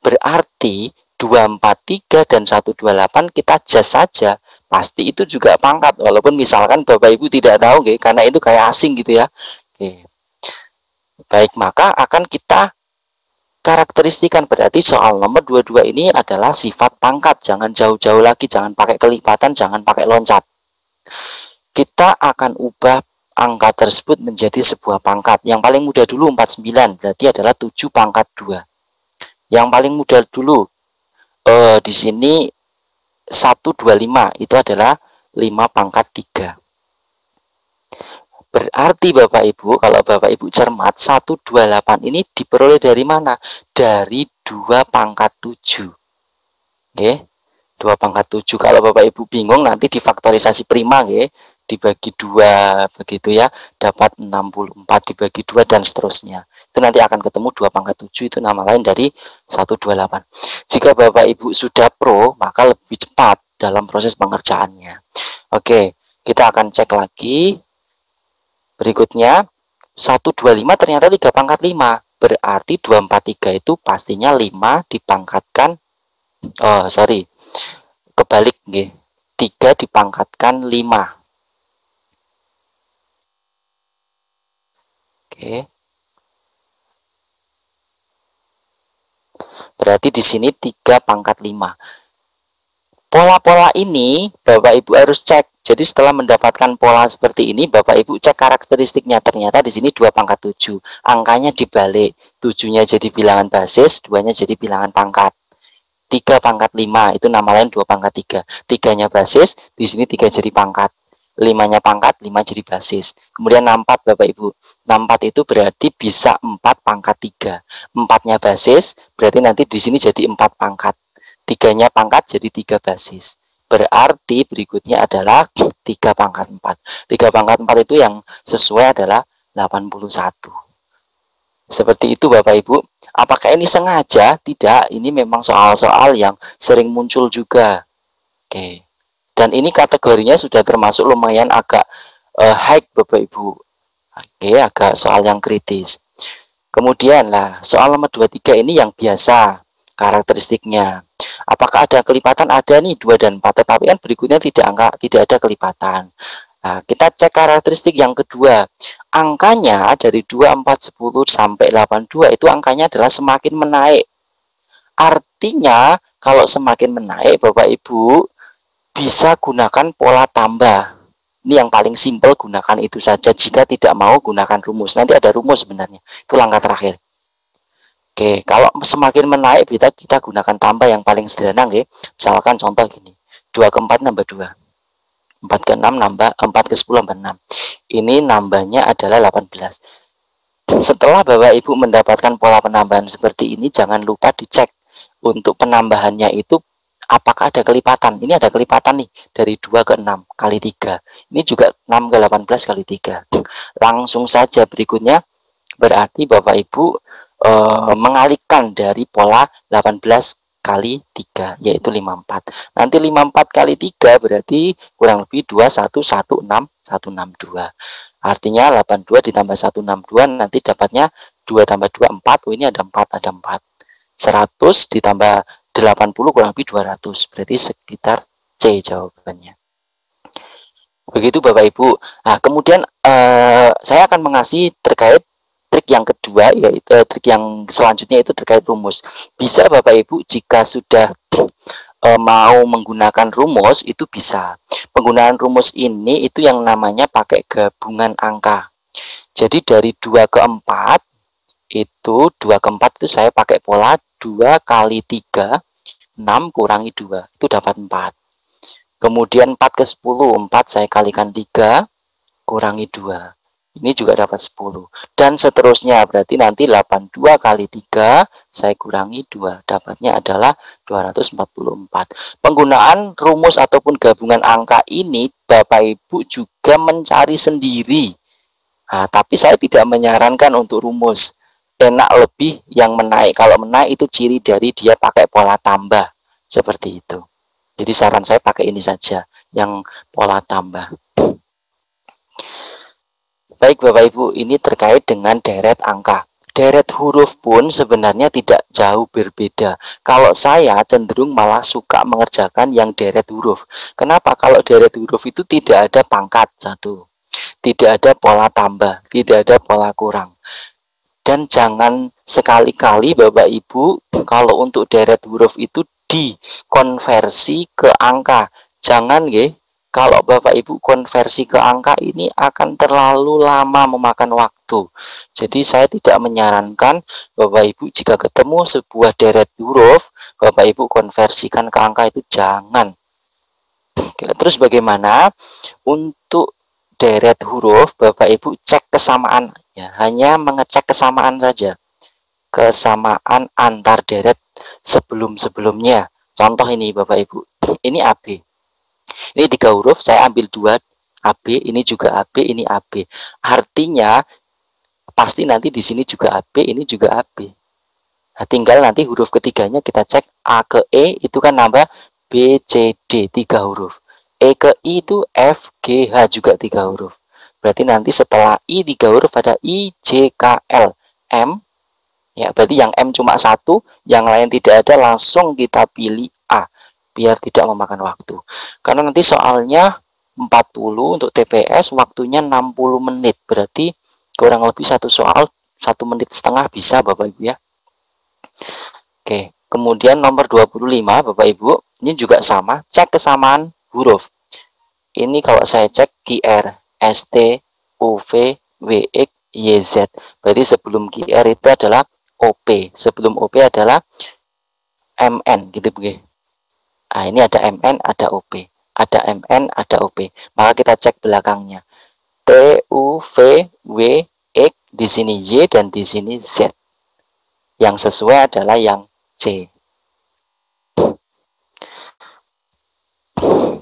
Berarti 243 dan 128 kita adjust saja, pasti itu juga pangkat. Walaupun misalkan Bapak Ibu tidak tahu, okay, karena itu kayak asing gitu ya. Okay. Baik, maka akan kita karakteristikan. Berarti soal nomor 22 ini adalah sifat pangkat. Jangan jauh-jauh lagi, jangan pakai kelipatan, jangan pakai loncat. Kita akan ubah angka tersebut menjadi sebuah pangkat. Yang paling mudah dulu 49, berarti adalah 7 pangkat 2. Yang paling mudah dulu di sini 125, itu adalah 5 pangkat 3. Berarti Bapak Ibu, kalau Bapak Ibu cermat, 128 ini diperoleh dari mana? Dari 2 pangkat 7. Oke, 2 pangkat 7. Kalau Bapak Ibu bingung, nanti difaktorisasi prima, oke, dibagi 2 begitu ya, dapat 64 dibagi 2 dan seterusnya. Itu nanti akan ketemu 2 pangkat 7, itu nama lain dari 128. Jika Bapak Ibu sudah pro, maka lebih cepat dalam proses pengerjaannya. Oke, kita akan cek lagi. Berikutnya 125 ternyata 3 pangkat 5. Berarti 243 itu pastinya 5 dipangkatkan kebalik nggih. 3 dipangkatkan 5. Oke. Berarti di sini 3 pangkat 5. Pola-pola ini Bapak Ibu harus cek. Jadi setelah mendapatkan pola seperti ini, Bapak Ibu cek karakteristiknya. Ternyata di sini 2 pangkat 7. Angkanya dibalik. 7-nya jadi bilangan basis, 2-nya jadi bilangan pangkat. 3 pangkat 5 itu nama lain 2 pangkat 3. 3-nya basis, di sini 3 jadi pangkat. 5-nya pangkat, 5 jadi basis. Kemudian 64 Bapak Ibu. 64 itu berarti bisa 4 pangkat 3. 4-nya basis, berarti nanti di sini jadi 4 pangkat. 3-nya pangkat jadi 3 basis. Berarti berikutnya adalah 3 pangkat 4. 3 pangkat 4 itu yang sesuai adalah 81. Seperti itu Bapak Ibu. Apakah ini sengaja? Tidak, ini memang soal-soal yang sering muncul juga. Oke. Dan ini kategorinya sudah termasuk lumayan agak high Bapak Ibu. Oke, agak soal yang kritis. Kemudian lah, soal nomor 23 ini yang biasa karakteristiknya. Apakah ada kelipatan? Ada nih 2 dan 4, tetapi kan berikutnya tidak ada kelipatan. Nah, kita cek karakteristik yang kedua. Angkanya dari 2, 4, 10 sampai 82 itu angkanya adalah semakin menaik. Artinya kalau semakin menaik Bapak Ibu bisa gunakan pola tambah. Ini yang paling simpel, gunakan itu saja. Jika tidak mau gunakan rumus. Nanti ada rumus sebenarnya. Itu langkah terakhir. Oke, kalau semakin menaik kita gunakan tambah yang paling sederhana, oke. Misalkan contoh gini. 2 ke 4 nambah 2. 4 ke 6 nambah 4 ke 10 nambah 6. Ini nambahnya adalah 18. Setelah Bapak Ibu mendapatkan pola penambahan seperti ini, jangan lupa dicek untuk penambahannya itu apakah ada kelipatan. Ini ada kelipatan nih, dari 2 ke 6 kali 3. Ini juga 6 ke 18 kali 3. Langsung saja berikutnya, berarti Bapak Ibu mengalihkan dari pola 18 kali 3, yaitu 54. Nanti 54 kali 3 berarti kurang lebih 2116 Artinya 82 ditambah 162 nanti dapatnya 2 tambah 2 4. Oh, ini ada 4, ada 4. 100 ditambah 80 kurang lebih 200, berarti sekitar C jawabannya. Begitu Bapak Ibu. Nah, kemudian saya akan mengasih terkait trik yang kedua, yaitu trik yang selanjutnya itu terkait rumus. Bisa Bapak Ibu jika sudah mau menggunakan rumus itu bisa. Penggunaan rumus ini itu yang namanya pakai gabungan angka. Jadi dari 2 ke 4 itu 2 ke 4 itu saya pakai pola 2 kali 3 6 kurangi 2 itu dapat 4. Kemudian 4 ke 10, 4 saya kalikan 3 kurangi 2. Ini juga dapat 10. Dan seterusnya, berarti nanti 82 kali 3 saya kurangi 2. Dapatnya adalah 244. Penggunaan rumus ataupun gabungan angka ini Bapak Ibu juga mencari sendiri. Nah, tapi saya tidak menyarankan untuk rumus. Enak lebih yang menaik. Kalau menaik itu ciri dari dia pakai pola tambah. Seperti itu. Jadi saran saya pakai ini saja, yang pola tambah. Baik Bapak Ibu, ini terkait dengan deret angka. Deret huruf pun sebenarnya tidak jauh berbeda. Kalau saya cenderung malah suka mengerjakan yang deret huruf. Kenapa? Kalau deret huruf itu tidak ada pangkat satu, tidak ada pola tambah, tidak ada pola kurang. Dan jangan sekali-kali Bapak Ibu kalau untuk deret huruf itu dikonversi ke angka. Jangan nggih, kalau Bapak Ibu konversi ke angka ini akan terlalu lama memakan waktu. Jadi saya tidak menyarankan Bapak Ibu jika ketemu sebuah deret huruf, Bapak Ibu konversikan ke angka, itu jangan. Terus bagaimana? Untuk deret huruf Bapak Ibu cek kesamaan ya, hanya mengecek kesamaan saja. Kesamaan antar deret sebelum-sebelumnya. Contoh ini Bapak Ibu, ini AB. Ini 3 huruf, saya ambil 2 AB, ini juga AB, ini AB. Artinya pasti nanti di sini juga AB, ini juga AB. Nah, tinggal nanti huruf ketiganya kita cek, A ke E itu kan nambah B, C, D 3 huruf. E ke I itu F, G, H juga 3 huruf. Berarti nanti setelah I 3 huruf ada I, J, K, L, M. Ya, berarti yang M cuma 1, yang lain tidak ada, langsung kita pilih A biar tidak memakan waktu. Karena nanti soalnya 40 untuk TPS, waktunya 60 menit. Berarti kurang lebih satu soal 1 menit setengah bisa Bapak Ibu ya. Oke, kemudian nomor 25 Bapak Ibu, ini juga sama, cek kesamaan huruf. Ini kalau saya cek QR, ST, UV, WX, YZ. Berarti sebelum QR itu adalah OP, sebelum OP adalah MN gitu begini. Nah, ini ada MN, ada OP, ada MN, ada OP. Maka kita cek belakangnya. T, U, V, W, X, di sini Y dan di sini Z. Yang sesuai adalah yang C.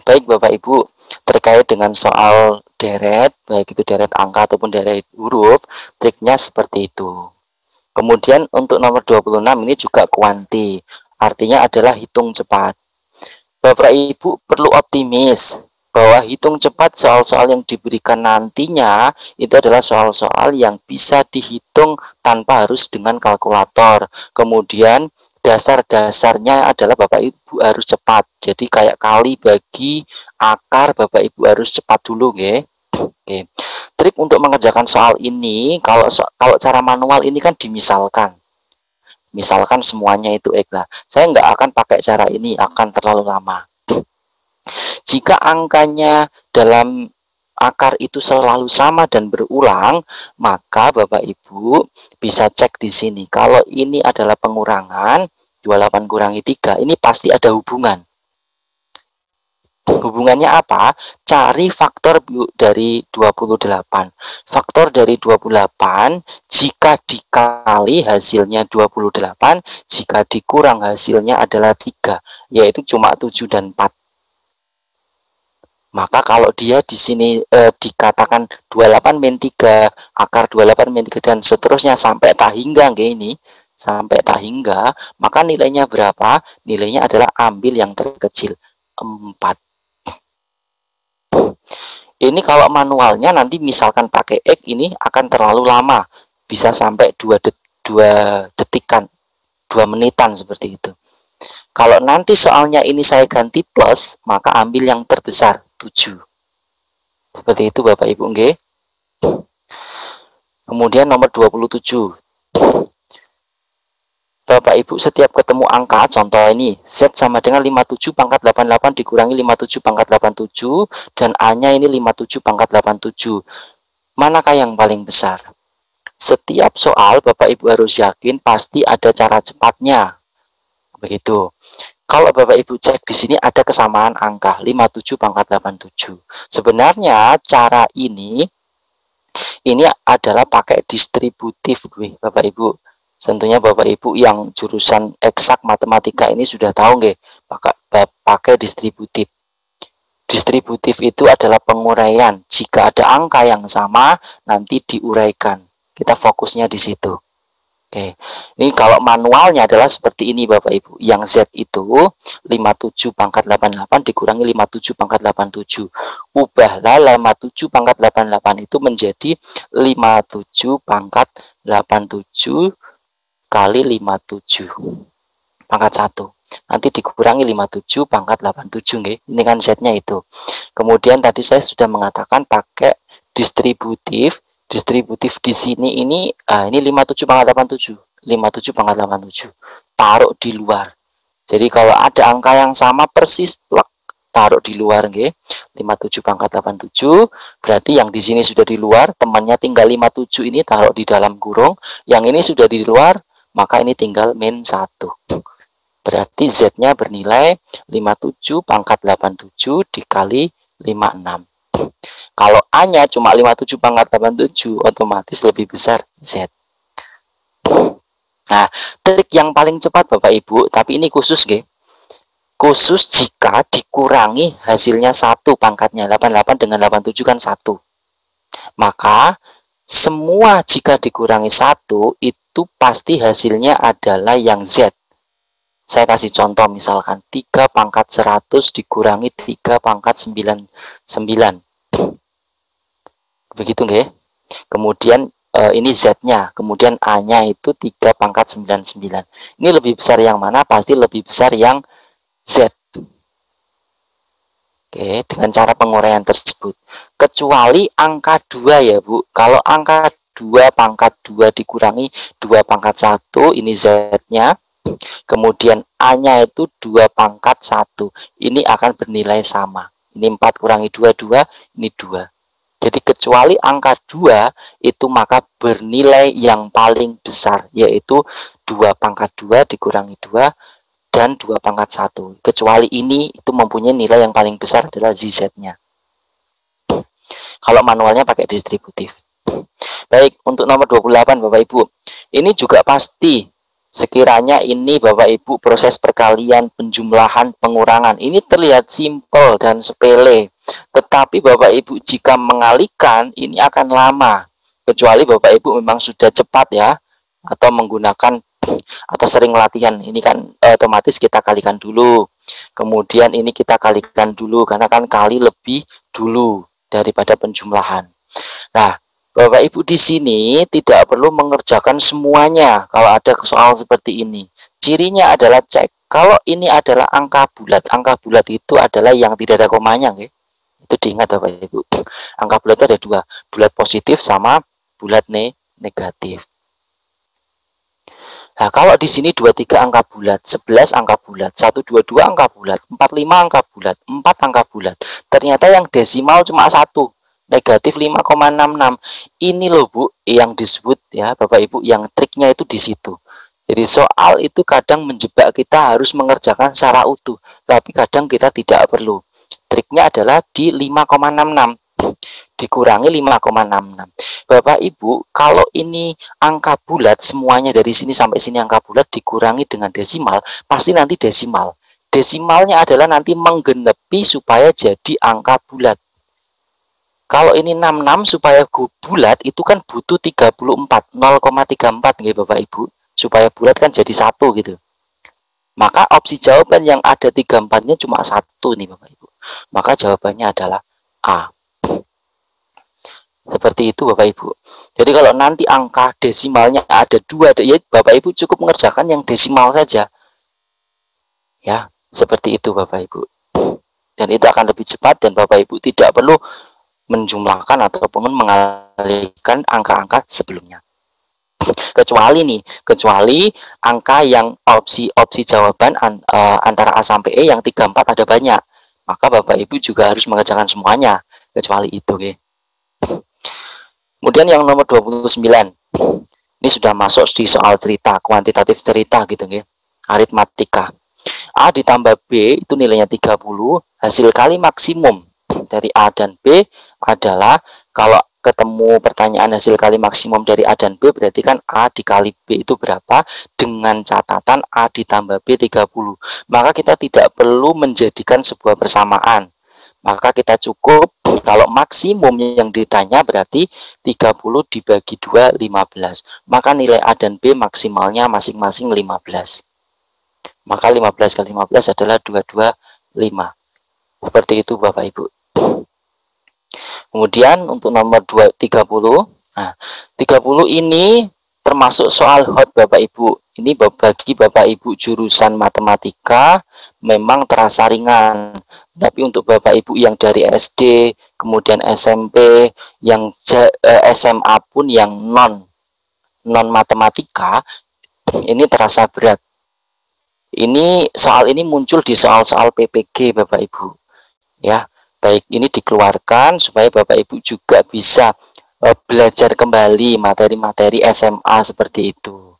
Baik Bapak Ibu, terkait dengan soal deret, baik itu deret angka ataupun deret huruf, triknya seperti itu. Kemudian untuk nomor 26 ini juga kuanti, artinya adalah hitung cepat. Bapak Ibu perlu optimis bahwa hitung cepat soal-soal yang diberikan nantinya itu adalah soal-soal yang bisa dihitung tanpa harus dengan kalkulator. Kemudian dasar-dasarnya adalah Bapak Ibu harus cepat. Jadi kayak kali bagi akar Bapak Ibu harus cepat dulu nggih. Oke. Trik untuk mengerjakan soal ini, kalau cara manual ini kan dimisalkan. Misalkan semuanya itu X lah. Saya nggak akan pakai cara ini, akan terlalu lama. Jika angkanya dalam akar itu selalu sama dan berulang, maka Bapak Ibu bisa cek di sini. Kalau ini adalah pengurangan, 28 kurangi 3, ini pasti ada hubungan. Hubungannya apa? Cari faktor dari 28. Faktor dari 28 jika dikali hasilnya 28, jika dikurang hasilnya adalah 3, yaitu cuma 7 dan 4. Maka kalau dia di sini dikatakan 28 min 3, akar 28 min 3 dan seterusnya sampai tak hingga ini, sampai tak hingga, maka nilainya berapa? Nilainya adalah ambil yang terkecil, 4. Ini kalau manualnya nanti misalkan pakai X ini akan terlalu lama, bisa sampai 2 detikan, 2 menitan seperti itu. Kalau nanti soalnya ini saya ganti plus, maka ambil yang terbesar, 7. Seperti itu Bapak Ibu, nggih. Kemudian nomor 27. Bapak Ibu setiap ketemu angka, contoh ini, Z sama dengan 57 pangkat 88 dikurangi 57 pangkat 87, dan A-nya ini 57 pangkat 87. Manakah yang paling besar? Setiap soal Bapak Ibu harus yakin pasti ada cara cepatnya. Begitu. Kalau Bapak Ibu cek di sini ada kesamaan angka 57 pangkat 87. Sebenarnya cara ini adalah pakai distributif, Bapak Ibu. Tentunya Bapak Ibu yang jurusan eksak matematika ini sudah tahu nggih, pakai distributif. Distributif itu adalah penguraian. Jika ada angka yang sama, nanti diuraikan. Kita fokusnya di situ. Oke. Ini kalau manualnya adalah seperti ini Bapak Ibu. Yang Z itu 57 pangkat 88 dikurangi 57 pangkat 87. Ubahlah 57 pangkat 88 itu menjadi 57 pangkat 87 kali 57 pangkat 1. Nanti dikurangi 57 pangkat 87 nggih. Ini kan Z-nya itu. Kemudian tadi saya sudah mengatakan pakai distributif. Distributif di sini ini 57 pangkat 87. 57 pangkat 87. Taruh di luar. Jadi kalau ada angka yang sama persis plek, taruh di luar nggih. 57 pangkat 87 berarti yang di sini sudah di luar, temannya tinggal 57 ini taruh di dalam kurung. Yang ini sudah di luar, maka ini tinggal min 1. Berarti Z-nya bernilai 57 pangkat 87 dikali 56. Kalau A-nya cuma 57 pangkat 87, otomatis lebih besar Z. Nah, trik yang paling cepat Bapak Ibu, tapi ini khusus nggih. Khusus jika dikurangi hasilnya 1 pangkatnya. 88 dengan 87 kan 1. Maka semua jika dikurangi 1 itu pasti hasilnya adalah yang Z. Saya kasih contoh misalkan 3 pangkat 100 dikurangi 3 pangkat 99. Begitu nggih. Kemudian ini Z-nya, kemudian A-nya itu 3 pangkat 99. Ini lebih besar yang mana? Pasti lebih besar yang Z. Oke, dengan cara penguraian tersebut. Kecuali angka 2 ya, Bu. Kalau angka 2 pangkat 2 dikurangi 2 pangkat 1, ini Z-nya. Kemudian A-nya itu 2 pangkat 1. Ini akan bernilai sama. Ini 4 kurangi 2, 2. Ini 2. Jadi kecuali angka 2 itu maka bernilai yang paling besar, yaitu 2 pangkat 2 dikurangi 2 dan 2 pangkat 1. Kecuali ini itu mempunyai nilai yang paling besar adalah ZZ-nya. Kalau manualnya pakai distributif. Baik, untuk nomor 28 Bapak Ibu. Ini juga pasti sekiranya ini Bapak Ibu proses perkalian, penjumlahan, pengurangan. Ini terlihat simpel dan sepele. Tetapi Bapak Ibu jika mengalihkan ini akan lama. Kecuali Bapak Ibu memang sudah cepat ya, atau menggunakan atau sering latihan. Ini kan otomatis kita kalikan dulu. Kemudian ini kita kalikan dulu karena kan kali lebih dulu daripada penjumlahan. Nah, Bapak Ibu di sini tidak perlu mengerjakan semuanya kalau ada soal seperti ini. Cirinya adalah cek kalau ini adalah angka bulat. Angka bulat itu adalah yang tidak ada komanya, okay? Itu diingat Bapak Ibu. Angka bulat itu ada 2, bulat positif sama bulat negatif. Nah, kalau di sini 23 angka bulat, 11 angka bulat, 122 angka bulat, 45 angka bulat, 4 angka bulat. Ternyata yang desimal cuma 1, negatif 5,66. Ini loh Bu, yang disebut ya Bapak Ibu, yang triknya itu di situ. Jadi soal itu kadang menjebak kita harus mengerjakan secara utuh, tapi kadang kita tidak perlu. Triknya adalah di 5,66 dikurangi 5,66. Bapak Ibu, kalau ini angka bulat semuanya dari sini sampai sini angka bulat dikurangi dengan desimal, pasti nanti desimal. Desimalnya adalah nanti menggenepi supaya jadi angka bulat. Kalau ini 66 supaya bulat itu kan butuh 34, 0,34 nggih Bapak Ibu. Supaya bulat kan jadi 1 gitu. Maka opsi jawaban yang ada 34-nya cuma 1 nih Bapak Ibu. Maka jawabannya adalah A. Seperti itu Bapak Ibu. Jadi kalau nanti angka desimalnya ada 2, ya Bapak Ibu cukup mengerjakan yang desimal saja. Ya, seperti itu Bapak Ibu. Dan itu akan lebih cepat dan Bapak Ibu tidak perlu menjumlahkan ataupun mengalihkan angka-angka sebelumnya. Kecuali angka yang opsi jawaban antara A sampai E yang 34 ada banyak. Maka Bapak Ibu juga harus mengerjakan semuanya, kecuali itu, okay. Kemudian yang nomor 29. Ini sudah masuk di soal cerita, kuantitatif cerita gitu, okay. Aritmatika. A ditambah B itu nilainya 30, hasil kali maksimum dari A dan B adalah, kalau ketemu pertanyaan hasil kali maksimum dari A dan B, berarti kan A dikali B itu berapa, dengan catatan A ditambah B 30. Maka kita tidak perlu menjadikan sebuah persamaan. Maka kita cukup, kalau maksimum yang ditanya berarti 30 dibagi 2, 15. Maka nilai A dan B maksimalnya masing-masing 15. Maka 15 kali 15 adalah 225. Seperti itu Bapak Ibu. Kemudian untuk nomor 30. Nah, 30 ini termasuk soal hot Bapak Ibu. Ini bagi Bapak Ibu jurusan matematika memang terasa ringan. Tapi untuk Bapak Ibu yang dari SD, kemudian SMP, yang SMA pun yang non matematika, ini terasa berat. Soal ini muncul di soal-soal PPG Bapak Ibu. Ya, baik ini dikeluarkan supaya Bapak Ibu juga bisa belajar kembali materi-materi SMA seperti itu.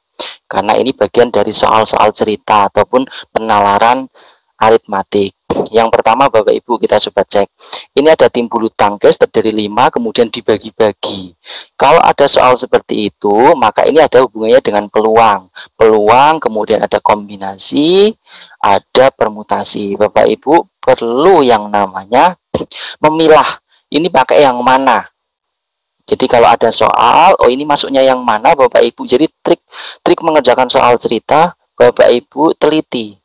Karena ini bagian dari soal-soal cerita ataupun penalaran aritmatik. Yang pertama Bapak Ibu kita coba cek. Ini ada tim bulu tangkis terdiri 5 kemudian dibagi-bagi. Kalau ada soal seperti itu, maka ini ada hubungannya dengan peluang. Peluang kemudian ada kombinasi, ada permutasi. Bapak Ibu perlu yang namanya memilah. Ini pakai yang mana? Jadi kalau ada soal, oh ini masuknya yang mana Bapak Ibu. Jadi trik mengerjakan soal cerita, Bapak Ibu teliti.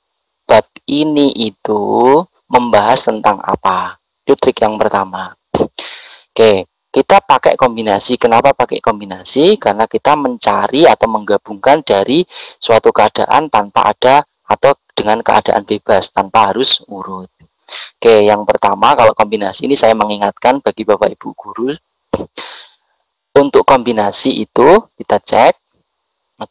Bab ini itu membahas tentang apa? Itu trik yang pertama. Oke, kita pakai kombinasi. Kenapa pakai kombinasi? Karena kita mencari atau menggabungkan dari suatu keadaan tanpa ada atau dengan keadaan bebas tanpa harus urut. Oke, yang pertama kalau kombinasi ini saya mengingatkan bagi Bapak Ibu guru. Untuk kombinasi itu kita cek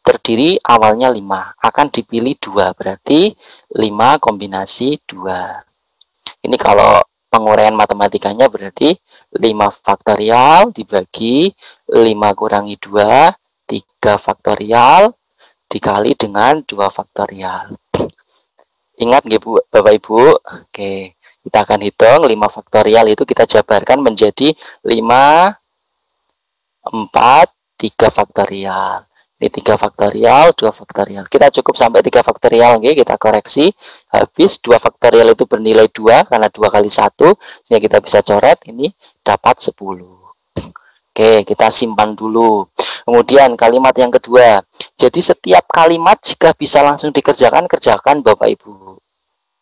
terdiri awalnya 5, akan dipilih 2, berarti 5 kombinasi 2. Ini kalau penguraian matematikanya berarti 5 faktorial dibagi 5 kurangi 2, 3 faktorial dikali dengan 2 faktorial. Ingat nggih Bu, Bapak Ibu? Oke, kita akan hitung 5 faktorial itu kita jabarkan menjadi 5 4, 3 faktorial. Ini 3 faktorial, 2 faktorial. Kita cukup sampai 3 faktorial, okay? Kita koreksi. Habis 2 faktorial itu bernilai 2, karena 2 kali 1, sehingga kita bisa coret, ini dapat 10. Oke, kita simpan dulu. Kemudian kalimat yang kedua. Jadi setiap kalimat jika bisa langsung dikerjakan, kerjakan Bapak Ibu.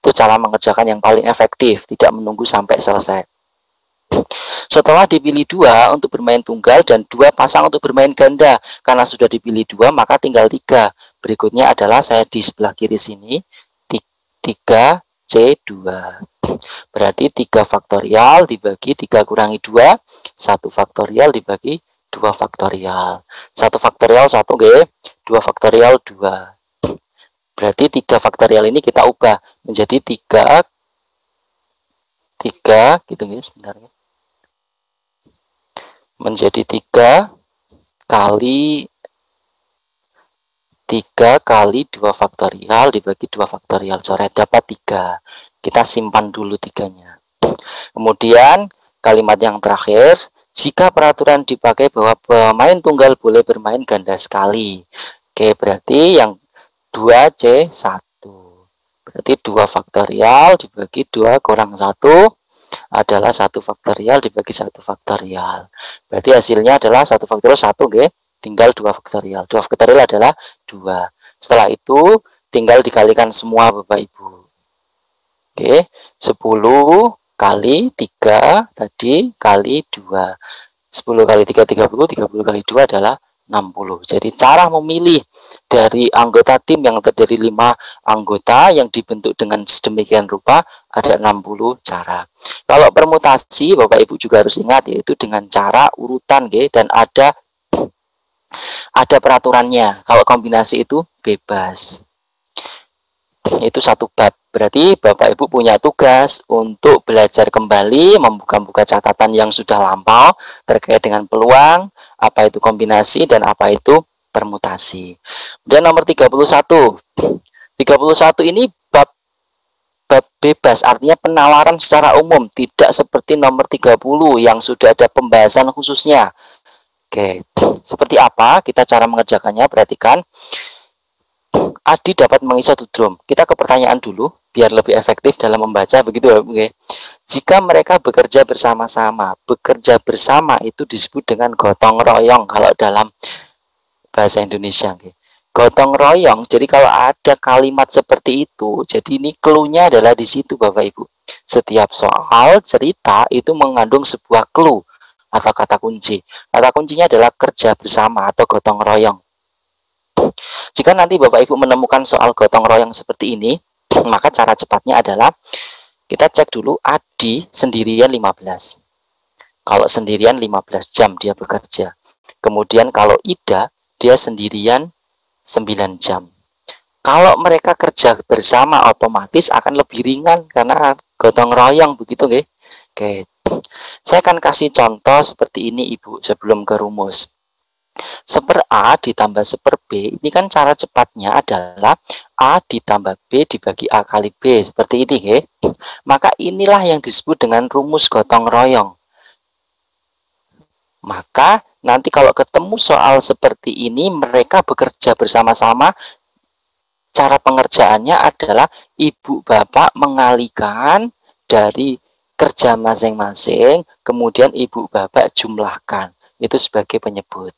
Itu cara mengerjakan yang paling efektif, tidak menunggu sampai selesai. Setelah dipilih 2 untuk bermain tunggal dan 2 pasang untuk bermain ganda, karena sudah dipilih 2 maka tinggal 3. Berikutnya adalah saya di sebelah kiri sini 3C2. Berarti 3 faktorial dibagi 3 kurangi 2, 1 faktorial dibagi 2 faktorial. 1 faktorial 1 G, 2 faktorial 2. Berarti 3 faktorial ini kita ubah menjadi 3 gitu guys, sebentar ya. Menjadi 3 kali 2 faktorial dibagi 2 faktorial, coret dapat 3. Kita simpan dulu 3-nya. Kemudian kalimat yang terakhir, jika peraturan dipakai bahwa pemain tunggal boleh bermain ganda sekali. Oke, berarti yang 2C1. Berarti 2 faktorial dibagi 2 kurang 1 adalah 1 faktorial dibagi 1 faktorial. Berarti hasilnya adalah 1 faktorial 1, okay? Tinggal 2 faktorial. 2 faktorial adalah 2. Setelah itu tinggal dikalikan semua Bapak Ibu. Oke, 10 kali 3 tadi kali 2. 10 kali 3 30, 30 kali 2 adalah 60. Jadi cara memilih dari anggota tim yang terdiri 5 anggota yang dibentuk dengan sedemikian rupa ada 60 cara. Kalau permutasi Bapak Ibu juga harus ingat, yaitu dengan cara urutan dan ada peraturannya. Kalau kombinasi itu bebas. Itu satu bab. Berarti Bapak Ibu punya tugas untuk belajar kembali, membuka-buka catatan yang sudah lampau terkait dengan peluang, apa itu kombinasi dan apa itu permutasi. Dan nomor 31. 31 ini bab bebas, artinya penawaran secara umum, tidak seperti nomor 30 yang sudah ada pembahasan khususnya. Oke, seperti apa kita cara mengerjakannya? Perhatikan. Adi dapat mengisi satu drum. Kita ke pertanyaan dulu biar lebih efektif dalam membaca, begitu ya. Oke. Jika mereka bekerja bersama-sama, bekerja bersama itu disebut dengan gotong royong kalau dalam bahasa Indonesia. Oke. Gotong royong. Jadi kalau ada kalimat seperti itu, jadi ini clue-nya adalah di situ Bapak Ibu. Setiap soal cerita itu mengandung sebuah clue atau kata kunci. Kata kuncinya adalah kerja bersama atau gotong royong. Jika nanti Bapak Ibu menemukan soal gotong royong seperti ini, maka cara cepatnya adalah kita cek dulu Adi sendirian 15. Kalau sendirian 15 jam dia bekerja. Kemudian kalau Ida, dia sendirian 9 jam. Kalau mereka kerja bersama otomatis akan lebih ringan karena gotong royong, begitu nggih? Oke. Saya akan kasih contoh seperti ini Ibu sebelum ke rumus. Seper A ditambah seper B, ini kan cara cepatnya adalah A ditambah B dibagi A kali B, seperti ini ya. Maka inilah yang disebut dengan rumus gotong royong. Maka nanti kalau ketemu soal seperti ini, mereka bekerja bersama-sama. Cara pengerjaannya adalah ibu bapak mengalihkan dari kerja masing-masing, kemudian ibu bapak jumlahkan. Itu sebagai penyebut.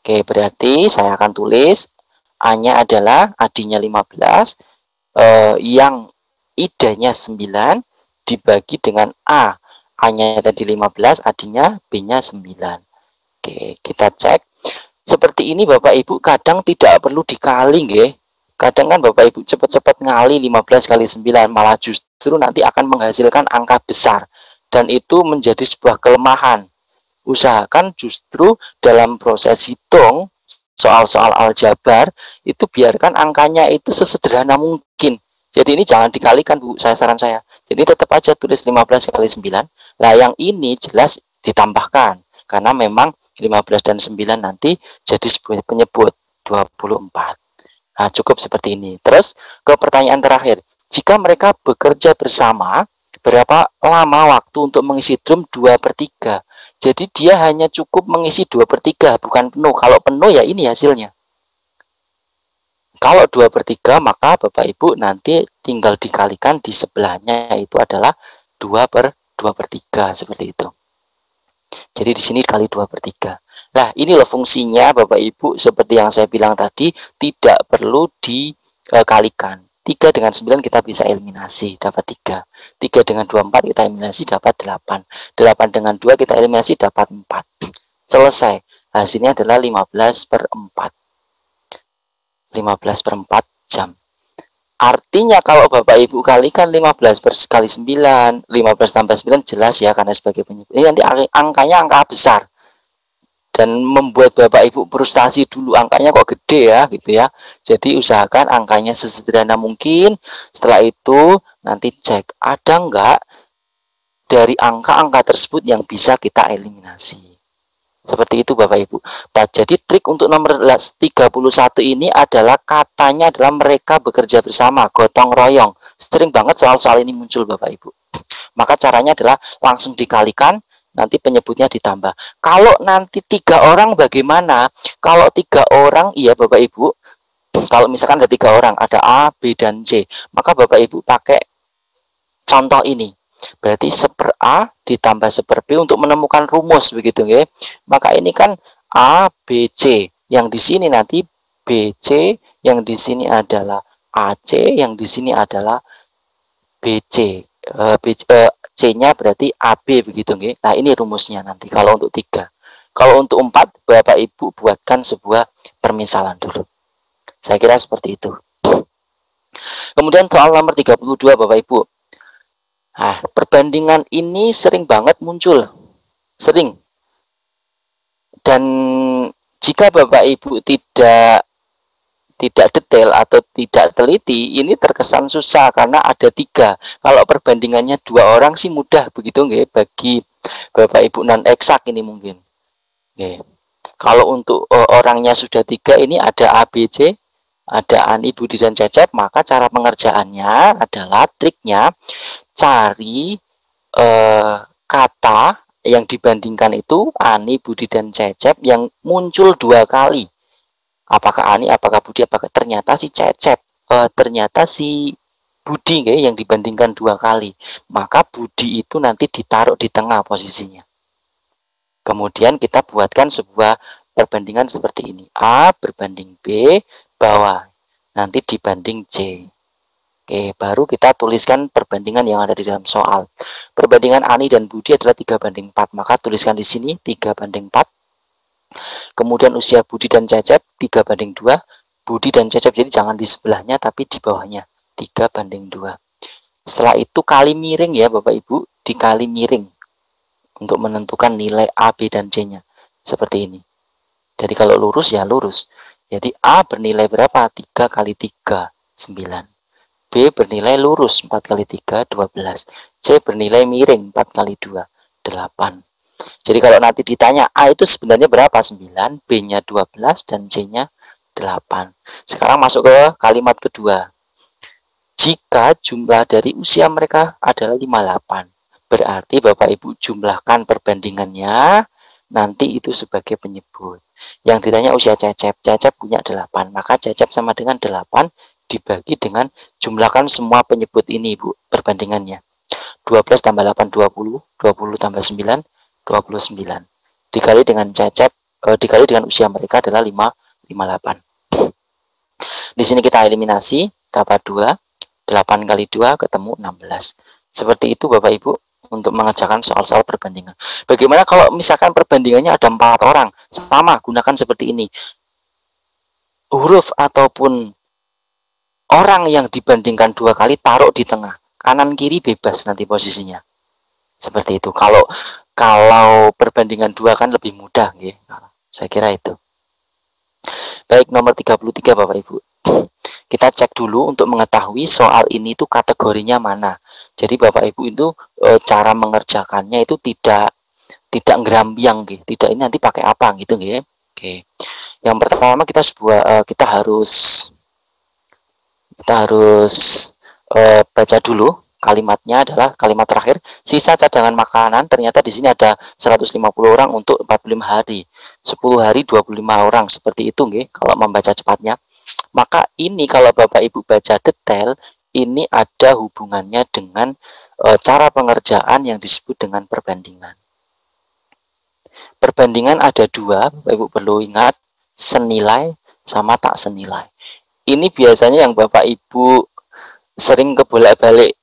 Oke, berarti saya akan tulis A-nya adalah Adinya 15, yang Idanya 9 dibagi dengan A. A-nya tadi 15, Adinya B-nya 9. Oke, kita cek. Seperti ini Bapak Ibu kadang tidak perlu dikali nggih. Kadang kan Bapak Ibu cepat-cepat ngali 15 kali 9, malah justru nanti akan menghasilkan angka besar. Dan itu menjadi sebuah kelemahan. Usahakan justru dalam proses hitung soal-soal aljabar itu biarkan angkanya itu sesederhana mungkin. Jadi ini jangan dikalikan Bu, saran saya. Jadi tetap aja tulis 15 kali 9. Lah yang ini jelas ditambahkan karena memang 15 dan 9 nanti jadi sebuah penyebut 24. Nah, cukup seperti ini. Terus ke pertanyaan terakhir. Jika mereka bekerja bersama, berapa lama waktu untuk mengisi drum 2/3? Jadi dia hanya cukup mengisi 2/3, bukan penuh. Kalau penuh ya ini hasilnya. Kalau 2/3 maka Bapak Ibu nanti tinggal dikalikan di sebelahnya, itu adalah 2/3 seperti itu. Jadi di sini kali 2/3. Nah, ini loh fungsinya Bapak Ibu, seperti yang saya bilang tadi, tidak perlu dikalikan. 3 dengan 9 kita bisa eliminasi, dapat 3. 3 dengan 24 kita eliminasi, dapat 8. 8 dengan 2 kita eliminasi, dapat 4. Selesai. Hasilnya adalah 15/4. 15/4 jam. Artinya kalau Bapak Ibu kalikan 15 kali 9, 15 tambah 9 jelas ya, karena sebagai penyebut. Ini nanti angkanya angka besar. Dan membuat Bapak Ibu frustasi dulu, angkanya kok gede ya gitu ya. Jadi usahakan angkanya sesederhana mungkin. Setelah itu nanti cek ada enggak dari angka-angka tersebut yang bisa kita eliminasi. Seperti itu Bapak Ibu. Nah, jadi trik untuk nomor 31 ini adalah katanya adalah mereka bekerja bersama, gotong royong. Sering banget soal-soal ini muncul Bapak Ibu. Maka caranya adalah langsung dikalikan, nanti penyebutnya ditambah. Kalau nanti 3 orang bagaimana? Kalau 3 orang, iya Bapak Ibu, kalau misalkan ada 3 orang, ada A, B, dan C, maka Bapak Ibu pakai contoh ini. Berarti seper A ditambah seper B untuk menemukan rumus, begitu ya. Maka ini kan A, B, C. Yang di sini nanti B, C, yang di sini adalah AC, yang di sini adalah BC. C-nya berarti AB, begitu nggih. Nah, ini rumusnya nanti kalau untuk 3. Kalau untuk 4, Bapak Ibu buatkan sebuah permisalan dulu. Saya kira seperti itu. Kemudian soal nomor 32 Bapak Ibu. Nah, perbandingan ini sering banget muncul. Sering. Dan jika Bapak Ibu tidak detail atau tidak teliti, ini terkesan susah karena ada 3. Kalau perbandingannya 2 orang sih mudah begitu nggih, bagi Bapak Ibu non eksak ini mungkin. Nggih. Kalau untuk orangnya sudah 3, ini ada A, B, C, ada Ani, Budi, dan Cecep, maka cara pengerjaannya adalah triknya cari kata yang dibandingkan itu Ani, Budi, dan Cecep yang muncul 2 kali. Apakah Ani, apakah Budi, apakah ternyata si Cecep, ternyata si Budi yang dibandingkan 2 kali. Maka Budi itu nanti ditaruh di tengah posisinya. Kemudian kita buatkan sebuah perbandingan seperti ini. A berbanding B, bawah nanti dibanding C. Oke, baru kita tuliskan perbandingan yang ada di dalam soal. Perbandingan Ani dan Budi adalah 3:4, maka tuliskan di sini 3:4. Kemudian usia Budi dan Cecep 3:2. Budi dan Cecep jadi jangan di sebelahnya tapi di bawahnya 3:2. Setelah itu kali miring ya Bapak Ibu, dikali miring untuk menentukan nilai A, B, dan C-nya. Seperti ini. Jadi kalau lurus ya lurus. Jadi A bernilai berapa? 3 kali 3, 9. B bernilai lurus 4 kali 3, 12. C bernilai miring 4 kali 2, 8. Jadi kalau nanti ditanya A itu sebenarnya berapa? 9, B-nya 12, dan C-nya 8. Sekarang masuk ke kalimat kedua. Jika jumlah dari usia mereka adalah 58, berarti Bapak Ibu jumlahkan perbandingannya, nanti itu sebagai penyebut. Yang ditanya usia Cecep, Cecep punya 8, maka Cecep sama dengan 8 dibagi dengan jumlahkan semua penyebut ini Bu, perbandingannya. 12 tambah 8, 20, 20 tambah 9, 29 dikali dengan Cecep, dikali dengan usia mereka adalah 58. Di sini kita eliminasi, dapat 2, 8 kali 2 ketemu 16. Seperti itu Bapak Ibu untuk mengerjakan soal-soal perbandingan. Bagaimana kalau misalkan perbandingannya ada 4 orang? Sama, gunakan seperti ini. Huruf ataupun orang yang dibandingkan 2 kali taruh di tengah. Kanan kiri bebas nanti posisinya. Seperti itu. Kalau perbandingan 2 kan lebih mudah ya. Saya kira itu. Baik, nomor 33 Bapak Ibu. Kita cek dulu untuk mengetahui soal ini itu kategorinya mana. Jadi Bapak Ibu itu cara mengerjakannya itu tidak ngerambiang gitu. Tidak ini nanti pakai apa gitu ya. Oke. Yang pertama kita harus baca dulu. Kalimatnya adalah kalimat terakhir, sisa cadangan makanan ternyata di sini ada 150 orang untuk 45 hari. 10 hari 25 orang, seperti itu nggih kalau membaca cepatnya. Maka ini kalau Bapak Ibu baca detail, ini ada hubungannya dengan cara pengerjaan yang disebut dengan perbandingan. Perbandingan ada 2, Bapak Ibu perlu ingat, senilai sama tak senilai. Ini biasanya yang Bapak Ibu sering kebolak-balik.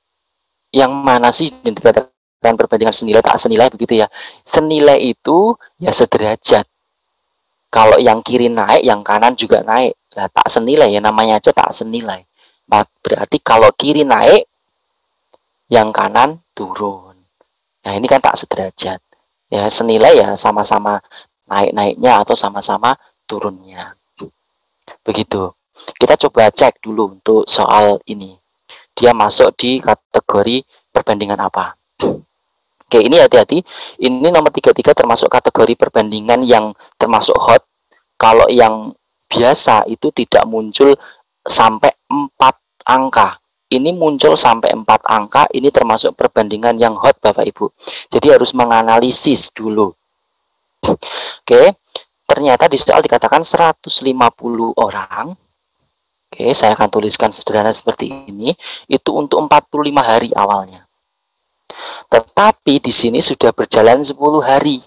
Yang mana sih yang dikatakan perbandingan senilai tak senilai begitu ya? Senilai itu ya sederajat. Kalau yang kiri naik, yang kanan juga naik. Nah, tak senilai ya namanya aja tak senilai. Nah, berarti kalau kiri naik, yang kanan turun. Nah, ini kan tak sederajat. Ya, senilai ya sama-sama naik-naiknya atau sama-sama turunnya. Begitu. Kita coba cek dulu untuk soal ini. Dia masuk di kategori perbandingan apa. Oke, ini hati-hati. Ini nomor 33 termasuk kategori perbandingan yang termasuk hot. Kalau yang biasa itu tidak muncul sampai 4 angka. Ini muncul sampai 4 angka. Ini termasuk perbandingan yang hot Bapak Ibu. Jadi harus menganalisis dulu. Oke, ternyata di soal dikatakan 150 orang. Oke, saya akan tuliskan sederhana seperti ini. Itu untuk 45 hari awalnya. Tetapi di sini sudah berjalan 10 hari.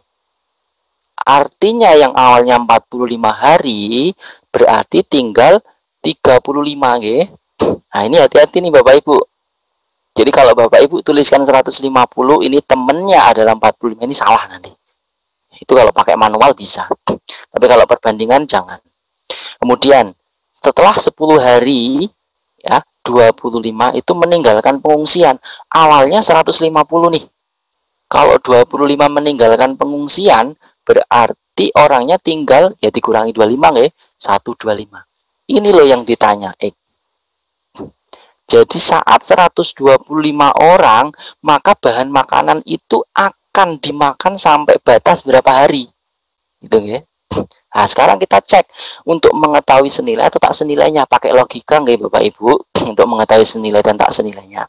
Artinya yang awalnya 45 hari berarti tinggal 35 nggih. Nah, ini hati-hati nih Bapak Ibu. Jadi kalau Bapak Ibu tuliskan 150, ini temennya adalah 45, ini salah nanti. Itu kalau pakai manual bisa. Tapi kalau perbandingan jangan. Kemudian setelah 10 hari ya 25 itu meninggalkan pengungsian. Awalnya 150 nih. Kalau 25 meninggalkan pengungsian berarti orangnya tinggal ya dikurangi 25 ya, 125. Ini loh yang ditanya. Jadi saat 125 orang, maka bahan makanan itu akan dimakan sampai batas berapa hari. Gitu ya. Nah, sekarang kita cek untuk mengetahui senilai atau tak senilainya. Pakai logika nggak Bapak Ibu untuk mengetahui senilai dan tak senilainya.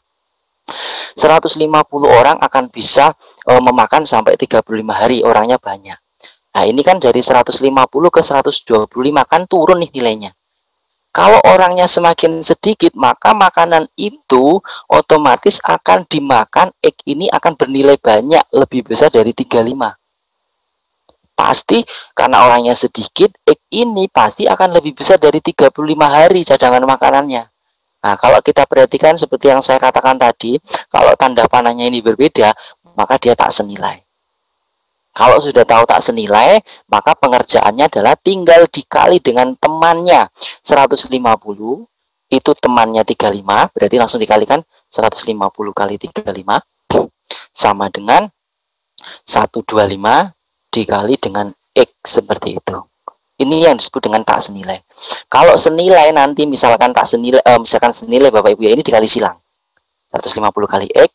150 orang akan bisa memakan sampai 35 hari, orangnya banyak. Nah, ini kan dari 150 ke 125 kan turun nih nilainya. Kalau orangnya semakin sedikit, maka makanan itu otomatis akan dimakan, ini akan bernilai banyak, lebih besar dari 35. Pasti karena orangnya sedikit, ini pasti akan lebih besar dari 35 hari cadangan makanannya. Nah, kalau kita perhatikan seperti yang saya katakan tadi, kalau tanda panahnya ini berbeda, maka dia tak senilai. Kalau sudah tahu tak senilai, maka pengerjaannya adalah tinggal dikali dengan temannya. 150 itu temannya 35, berarti langsung dikalikan 150 kali 35 sama dengan 125 dikali dengan X, seperti itu. Ini yang disebut dengan tak senilai. Kalau senilai nanti misalkan tak senilai, misalkan senilai Bapak Ibu ya, ini dikali silang. 150 kali X,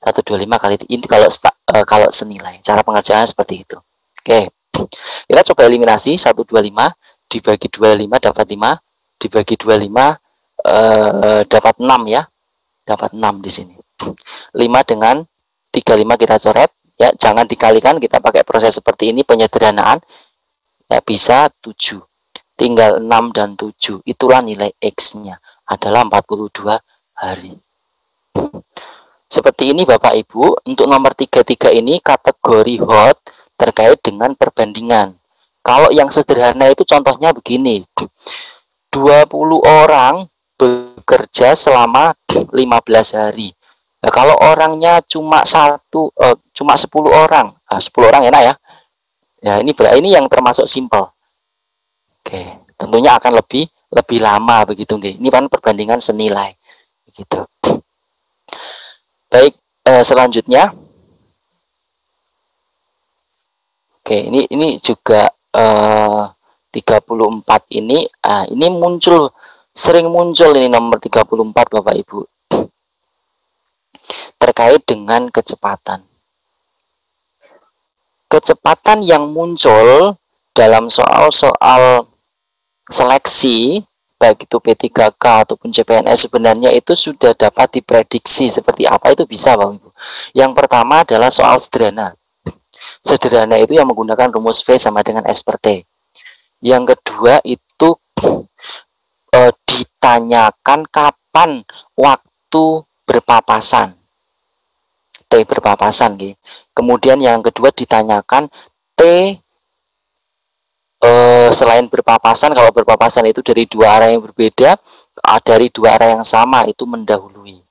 125 kali ini kalau senilai. Cara pengerjaan seperti itu. Oke. Kita coba eliminasi 125 dibagi 25 dapat 5, dibagi 25 dapat 6 ya. Dapat 6 di sini. 5 dengan 35 kita coret ya, jangan dikalikan, kita pakai proses seperti ini penyederhanaan. Ya, bisa 7. Tinggal 6 dan 7. Itulah nilai X-nya adalah 42 hari. Seperti ini Bapak Ibu, untuk nomor 33 ini kategori hot terkait dengan perbandingan. Kalau yang sederhana itu contohnya begini. 20 orang bekerja selama 15 hari. Nah, kalau orangnya cuma 10 orang. Nah, 10 orang enak ya. Ya, ini yang termasuk simple. Oke, tentunya akan lebih lama begitu nggih. Ini kan perbandingan senilai begitu. Baik, selanjutnya. Oke, ini juga 34 ini sering muncul ini nomor 34 Bapak Ibu. Terkait dengan kecepatan. Kecepatan yang muncul dalam soal-soal seleksi baik itu P3K ataupun CPNS sebenarnya itu sudah dapat diprediksi seperti apa, itu bisa Bapak Ibu. Yang pertama adalah soal sederhana. Sederhana itu yang menggunakan rumus V sama dengan S per T. Yang kedua itu ditanyakan kapan waktu berpapasan. T berpapasan gitu. Kemudian yang kedua ditanyakan T selain berpapasan, kalau berpapasan itu dari dua arah yang berbeda, dari dua arah yang sama itu mendahului.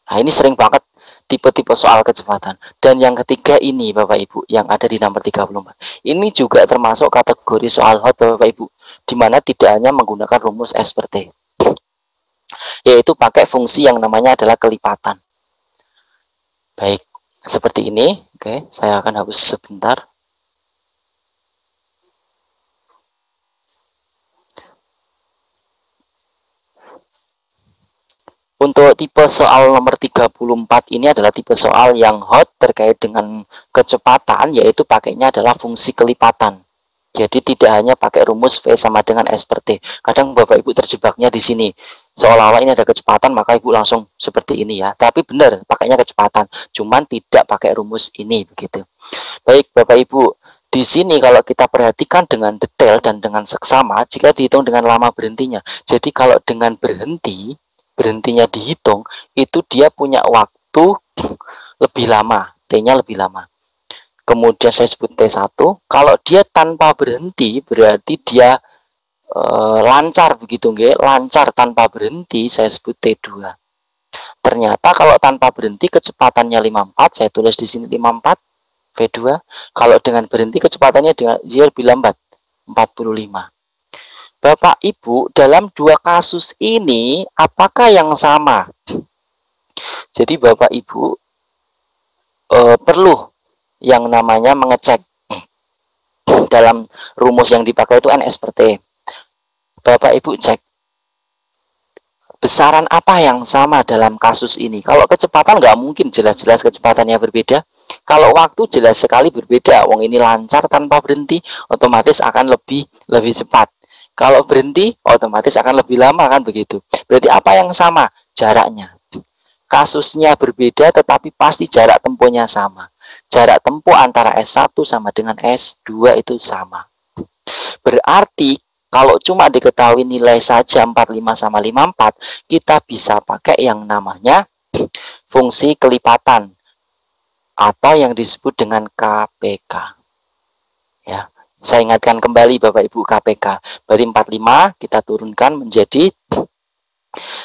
Nah, ini sering banget tipe-tipe soal kecepatan. Dan yang ketiga ini Bapak Ibu yang ada di nomor 34. Ini juga termasuk kategori soal hot Bapak Ibu, di mana tidak hanya menggunakan rumus S per T, yaitu pakai fungsi yang namanya adalah kelipatan. Baik, seperti ini. Oke, saya akan hapus sebentar. Untuk tipe soal nomor 34 ini adalah tipe soal yang hot terkait dengan kecepatan, yaitu pakainya adalah fungsi kelipatan. Jadi tidak hanya pakai rumus V sama dengan S per T. Kadang Bapak Ibu terjebaknya di sini. Seolah-olah ini ada kecepatan, maka Ibu langsung seperti ini ya. Tapi benar, pakainya kecepatan. Cuman tidak pakai rumus ini begitu. Baik Bapak Ibu, di sini kalau kita perhatikan dengan detail dan dengan seksama, jika dihitung dengan lama berhentinya. Jadi kalau dengan berhentinya dihitung, itu dia punya waktu lebih lama, T-nya lebih lama. Kemudian saya sebut T1. Kalau dia tanpa berhenti, berarti dia lancar begitu nggih, lancar tanpa berhenti, saya sebut T2. Ternyata kalau tanpa berhenti kecepatannya 54, saya tulis di sini 54. P2. Kalau dengan berhenti kecepatannya dia lebih lambat, 45. Bapak Ibu, dalam dua kasus ini apakah yang sama? Jadi Bapak Ibu perlu yang namanya mengecek dalam rumus yang dipakai itu NS per T. Bapak Ibu cek besaran apa yang sama dalam kasus ini. Kalau kecepatan nggak mungkin jelas-jelas kecepatannya berbeda. Kalau waktu jelas sekali berbeda. Wong ini lancar tanpa berhenti, otomatis akan lebih cepat. Kalau berhenti, otomatis akan lebih lama, kan begitu. Berarti apa yang sama? Jaraknya. Kasusnya berbeda, tetapi pasti jarak tempuhnya sama. Jarak tempuh antara S1 sama dengan S2 itu sama. Berarti kalau cuma diketahui nilai saja 45 sama 54, kita bisa pakai yang namanya fungsi kelipatan atau yang disebut dengan KPK. Ya, saya ingatkan kembali Bapak Ibu KPK. Berarti 45 kita turunkan menjadi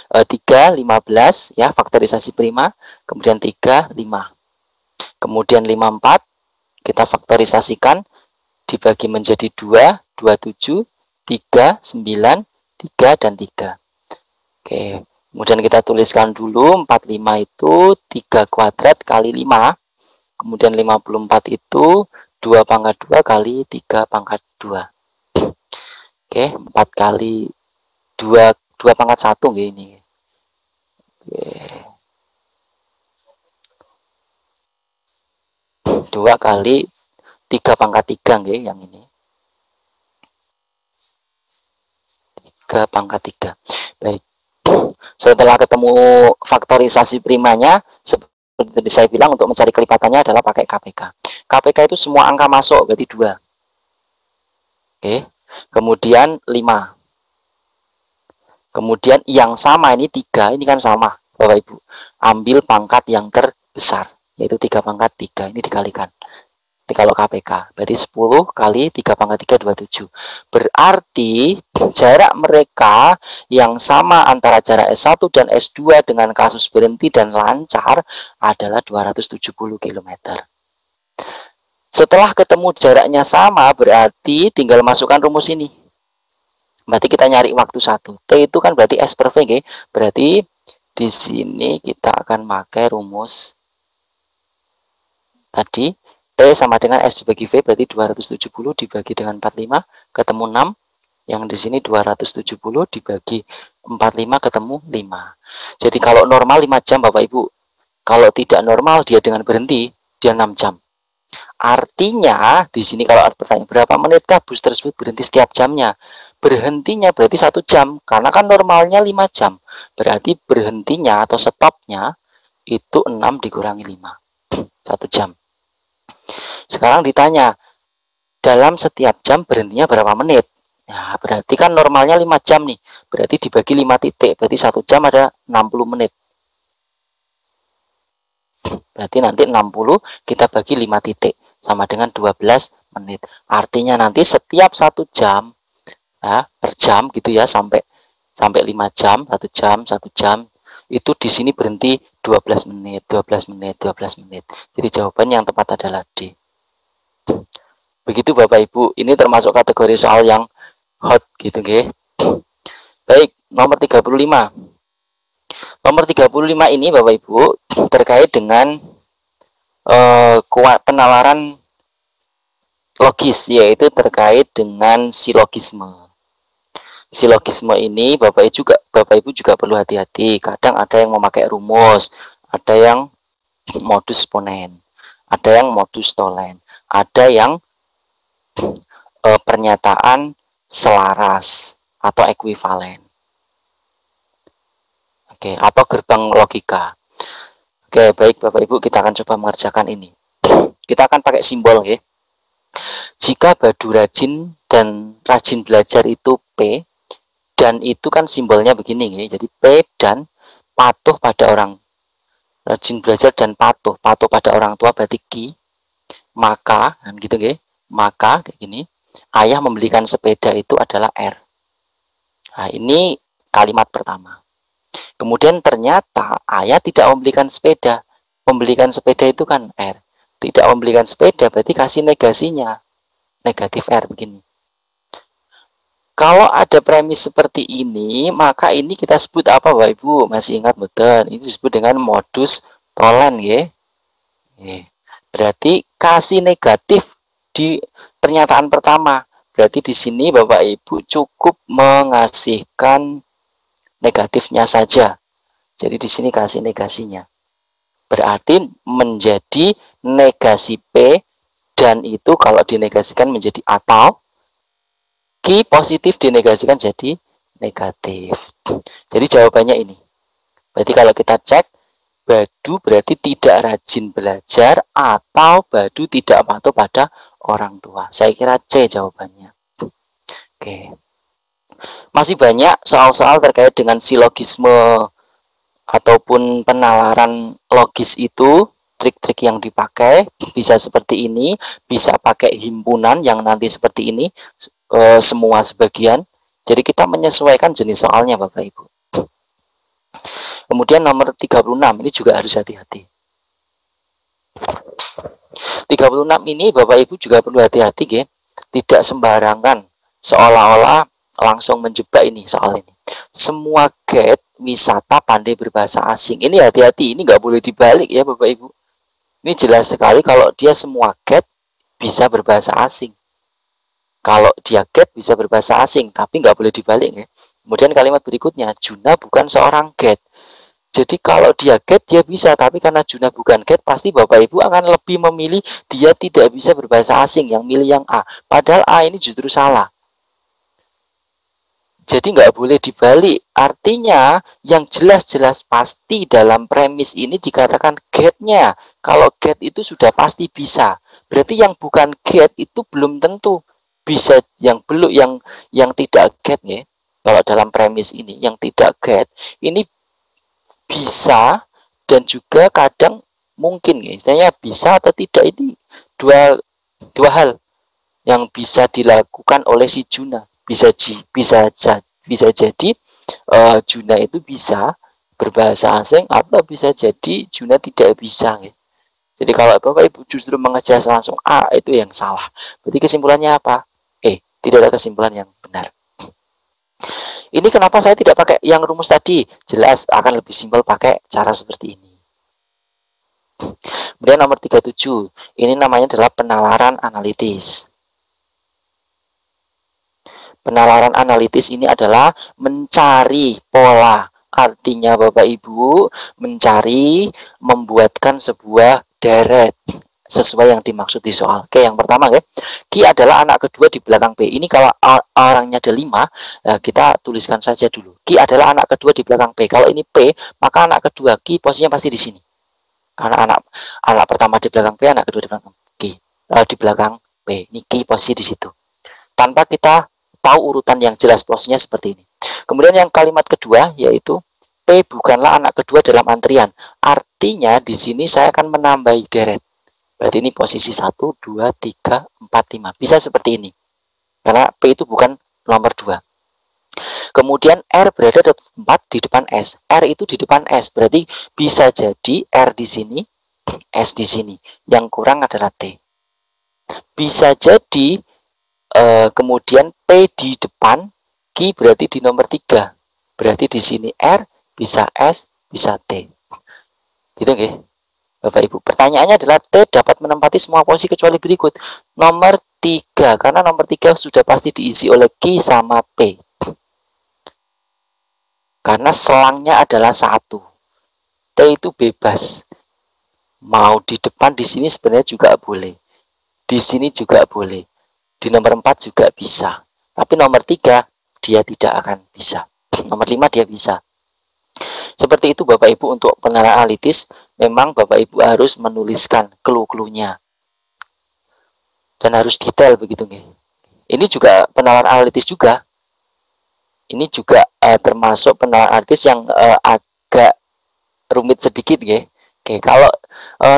3, 15 ya, faktorisasi prima, kemudian 3, 5. Kemudian 54 kita faktorisasikan dibagi menjadi 2, 27, 3, 9, 3, dan 3. Oke, kemudian kita tuliskan dulu 45 itu 3 kuadrat kali 5. Kemudian 54 itu 2 pangkat 2 kali 3 pangkat 2. Oke, 4 kali 2 pangkat 1 ini. Oke. 2 kali 3 pangkat 3 nggih yang ini. 3 pangkat 3. Baik. Setelah ketemu faktorisasi primanya, seperti saya bilang untuk mencari kelipatannya adalah pakai KPK. KPK itu semua angka masuk, berarti 2. Oke. Kemudian 5. Kemudian yang sama ini 3, ini kan sama Bapak Ibu. Ambil pangkat yang terbesar, yaitu 3 pangkat 3, ini dikalikan. Jadi kalau KPK, berarti 10 kali 3 pangkat 3, 27. Berarti jarak mereka yang sama antara jarak S1 dan S2 dengan kasus berhenti dan lancar adalah 270 km. Setelah ketemu jaraknya sama, berarti tinggal masukkan rumus ini. Berarti kita nyari waktu 1. T itu kan berarti S per V, berarti di sini kita akan pakai rumus tadi. T sama dengan S dibagi V, berarti 270 dibagi dengan 45, ketemu 6. Yang di sini 270 dibagi 45 ketemu 5. Jadi kalau normal 5 jam Bapak Ibu. Kalau tidak normal dia dengan berhenti, dia 6 jam. Artinya di sini kalau ada pertanyaan berapa menitkah bus tersebut berhenti setiap jamnya? Berhentinya berarti 1 jam, karena kan normalnya 5 jam. Berarti berhentinya atau stopnya itu 6 dikurangi 5. 1 jam. Sekarang ditanya, dalam setiap jam berhentinya berapa menit? Nah, berarti kan normalnya 5 jam nih. Berarti dibagi 5 titik. Berarti 1 jam ada 60 menit. Berarti nanti 60 kita bagi 5 titik. Sama dengan 12 menit. Artinya nanti setiap 1 jam, ya, per jam gitu ya, sampai 5 jam, 1 jam, 1 jam. Itu di sini berhenti 12 menit, 12 menit, 12 menit. Jadi jawabannya yang tepat adalah D. Begitu Bapak Ibu, ini termasuk kategori soal yang hot gitu nggih. Baik, nomor 35. Nomor 35 ini Bapak Ibu terkait dengan penalaran logis, yaitu terkait dengan silogisme. Silogisme ini Bapak Ibu juga perlu hati-hati. Kadang ada yang memakai rumus, ada yang modus ponen, ada yang modus tolen, ada yang pernyataan selaras atau ekuivalen. Oke, atau gerbang logika. Oke, baik Bapak Ibu, kita akan coba mengerjakan ini. Kita akan pakai simbol, oke. Jika Badu rajin dan rajin belajar itu P, dan itu kan simbolnya begini, oke. Jadi P dan patuh pada orang, rajin belajar dan patuh pada orang tua berarti Q. Maka, kan gitu, oke. Maka kayak gini, ayah membelikan sepeda itu adalah R. Nah, ini kalimat pertama. Kemudian ternyata ayah tidak membelikan sepeda. Membelikan sepeda itu kan R. tidak membelikan sepeda, berarti kasih negasinya, negatif R begini. Kalau ada premis seperti ini, maka ini kita sebut apa Bapak Ibu? Masih ingat betul? Ini disebut dengan modus tollens ya. Berarti kasih negatif di pernyataan pertama. Berarti di sini Bapak Ibu cukup mengasihkan negatifnya saja. Jadi di sini kasih negasinya. Berarti menjadi negasi P, dan itu kalau dinegasikan menjadi atau, Q positif dinegasikan jadi negatif. Jadi jawabannya ini. Berarti kalau kita cek, Badu berarti tidak rajin belajar atau Badu tidak patuh pada orang tua. Saya kira C jawabannya. Oke. Masih banyak soal-soal terkait dengan silogisme ataupun penalaran logis itu. Trik-trik yang dipakai bisa seperti ini, bisa pakai himpunan yang nanti seperti ini, semua sebagian. Jadi kita menyesuaikan jenis soalnya Bapak Ibu. Kemudian nomor 36 ini juga harus hati-hati. 36 ini Bapak Ibu juga perlu hati-hati ya. Tidak sembarangan seolah-olah langsung menjebak ini soal ini. Semua get wisata pandai berbahasa asing. Ini hati-hati, ini nggak boleh dibalik ya Bapak Ibu. Ini jelas sekali kalau dia semua get bisa berbahasa asing. Kalau dia get bisa berbahasa asing, tapi nggak boleh dibalik ya. Kemudian kalimat berikutnya, Juna bukan seorang get. Jadi kalau dia get dia bisa, tapi karena Juna bukan get, pasti Bapak Ibu akan lebih memilih dia tidak bisa berbahasa asing, yang milih yang A. Padahal A ini justru salah. Jadi nggak boleh dibalik. Artinya yang jelas-jelas pasti dalam premis ini dikatakan get-nya. Kalau get itu sudah pasti bisa. Berarti yang bukan get itu belum tentu bisa, yang belum, yang tidak get ya. Kalau dalam premis ini yang tidak get ini bisa dan juga kadang mungkin ya. Istilahnya bisa atau tidak ini dua hal yang bisa dilakukan oleh si Juna. Bisa jadi Juna itu bisa berbahasa asing, atau bisa jadi Juna tidak bisa ya. Jadi kalau Bapak Ibu justru mengejar langsung A, itu yang salah. Berarti kesimpulannya apa? Tidak ada kesimpulan yang benar. Ini kenapa saya tidak pakai yang rumus tadi? Jelas akan lebih simpel pakai cara seperti ini. Kemudian nomor 37, ini namanya adalah penalaran analitis. Penalaran analitis ini adalah mencari pola. Artinya Bapak Ibu mencari, membuatkan sebuah deret sesuai yang dimaksud di soal. Oke, yang pertama ya, Q adalah anak kedua di belakang P. Ini kalau orangnya ada 5, kita tuliskan saja dulu. Q adalah anak kedua di belakang P. Kalau ini P, maka anak kedua Q posisinya pasti di sini. Anak pertama di belakang P, anak kedua di belakang Q. Di belakang P. Ini Q posisi di situ. Tanpa kita tahu urutan yang jelas posisinya seperti ini. Kemudian yang kalimat kedua yaitu P bukanlah anak kedua dalam antrian. Artinya di sini saya akan menambahi deret. Berarti ini posisi 1, 2, 3, 4, 5. Bisa seperti ini. Karena P itu bukan nomor 2. Kemudian R berada di tempat di depan S. R itu di depan S. Berarti bisa jadi R di sini, S di sini. Yang kurang adalah T. Bisa jadi kemudian P di depan, Q berarti di nomor 3. Berarti di sini R, bisa S, bisa T. Gitu nggih, Bapak Ibu. Pertanyaannya adalah T dapat menempati semua posisi kecuali berikut. Nomor 3, karena nomor 3 sudah pasti diisi oleh Q sama P. Karena selangnya adalah 1. T itu bebas. Mau di depan di sini sebenarnya juga boleh. Di sini juga boleh. Di nomor 4 juga bisa. Tapi nomor 3 dia tidak akan bisa. Nomor 5 dia bisa. Seperti itu Bapak Ibu untuk penalaran analitis. Memang Bapak Ibu harus menuliskan clue-cluenya. Dan harus detail begitu nih. Ini juga penalaran analitis juga. Ini juga termasuk penalaran analitis yang agak rumit sedikit ya. Oke, kalau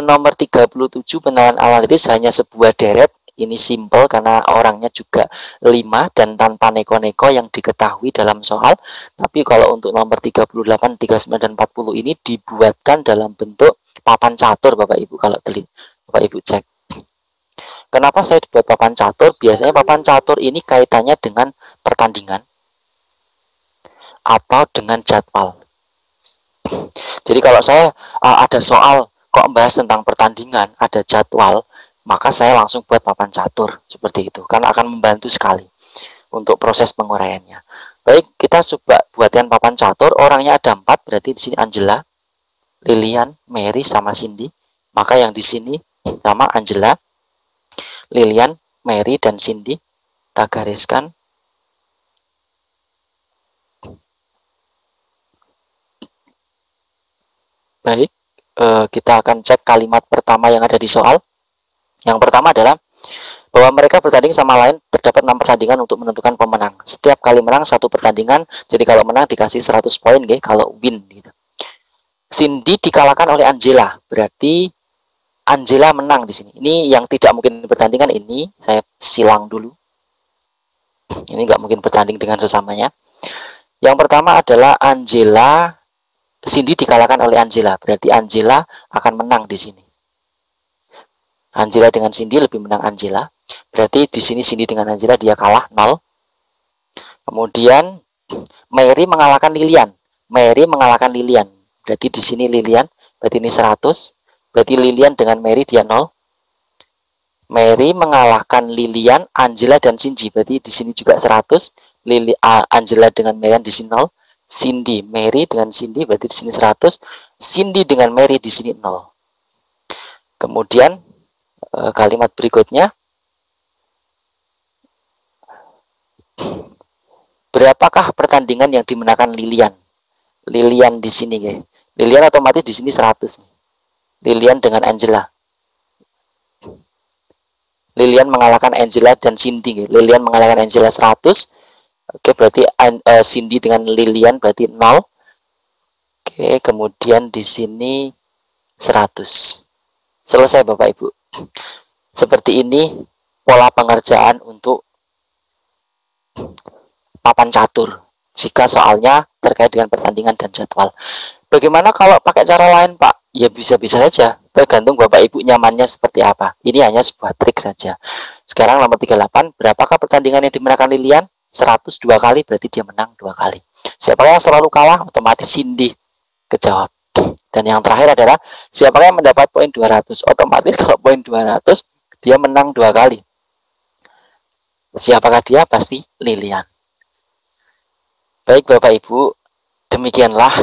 nomor 37 penalaran analitis hanya sebuah deret. Ini simple karena orangnya juga 5 dan tanpa neko-neko yang diketahui dalam soal. Tapi kalau untuk nomor 38, 39, dan 40 ini dibuatkan dalam bentuk papan catur Bapak Ibu kalau Bapak Ibu cek. Kenapa saya buat papan catur? Biasanya papan catur ini kaitannya dengan pertandingan atau dengan jadwal. Jadi kalau saya ada soal kok bahas tentang pertandingan, ada jadwal, maka saya langsung buat papan catur seperti itu, karena akan membantu sekali untuk proses penguraiannya. Baik, kita coba buatkan papan catur. Orangnya ada 4, berarti di sini Angela, Lilian, Mary, sama Cindy. Maka yang di sini sama Angela, Lilian, Mary, dan Cindy. Kita gariskan. Baik, kita akan cek kalimat pertama yang ada di soal. Yang pertama adalah bahwa mereka bertanding sama lain, terdapat 6 pertandingan untuk menentukan pemenang. Setiap kali menang 1 pertandingan, jadi kalau menang dikasih 100 poin, kalau win gitu. Cindy dikalahkan oleh Angela, berarti Angela menang di sini. Ini yang tidak mungkin bertandingan, ini saya silang dulu. Ini nggak mungkin bertanding dengan sesamanya. Yang pertama adalah Cindy dikalahkan oleh Angela, berarti Angela akan menang di sini. Angela dengan Cindy lebih menang Angela, berarti di sini Cindy dengan Angela dia kalah 0. Kemudian Mary mengalahkan Lilian. Mary mengalahkan Lilian, berarti di sini Lilian, berarti ini 100. Berarti Lilian dengan Mary dia 0. Mary mengalahkan Lilian, Angela, dan Cindy, berarti di sini juga 100. Angela dengan Mary di sini 0. Cindy, Mary dengan Cindy, berarti di sini 100. Cindy dengan Mary di sini 0. Kemudian kalimat berikutnya, berapakah pertandingan yang dimenangkan Lilian? Lilian di sini, Lilian otomatis di sini 100 nih. Lilian dengan Angela. Lilian mengalahkan Angela dan Cindy. Lilian mengalahkan Angela 100. Oke, berarti Cindy dengan Lilian berarti 0. Oke, kemudian di sini 100. Selesai Bapak Ibu. Seperti ini pola pengerjaan untuk papan catur jika soalnya terkait dengan pertandingan dan jadwal. Bagaimana kalau pakai cara lain, Pak? Ya bisa-bisa saja, tergantung Bapak Ibu nyamannya seperti apa. Ini hanya sebuah trik saja. Sekarang nomor 38, berapakah pertandingan yang dimenangkan Lilian? 102 kali, berarti dia menang 2 kali. Siapa yang selalu kalah? Otomatis Cindy kejawab. Dan yang terakhir adalah siapa yang mendapat poin 200? Otomatis kalau poin 200 dia menang 2 kali. Siapakah dia? Pasti Lilian. Baik Bapak Ibu, demikianlah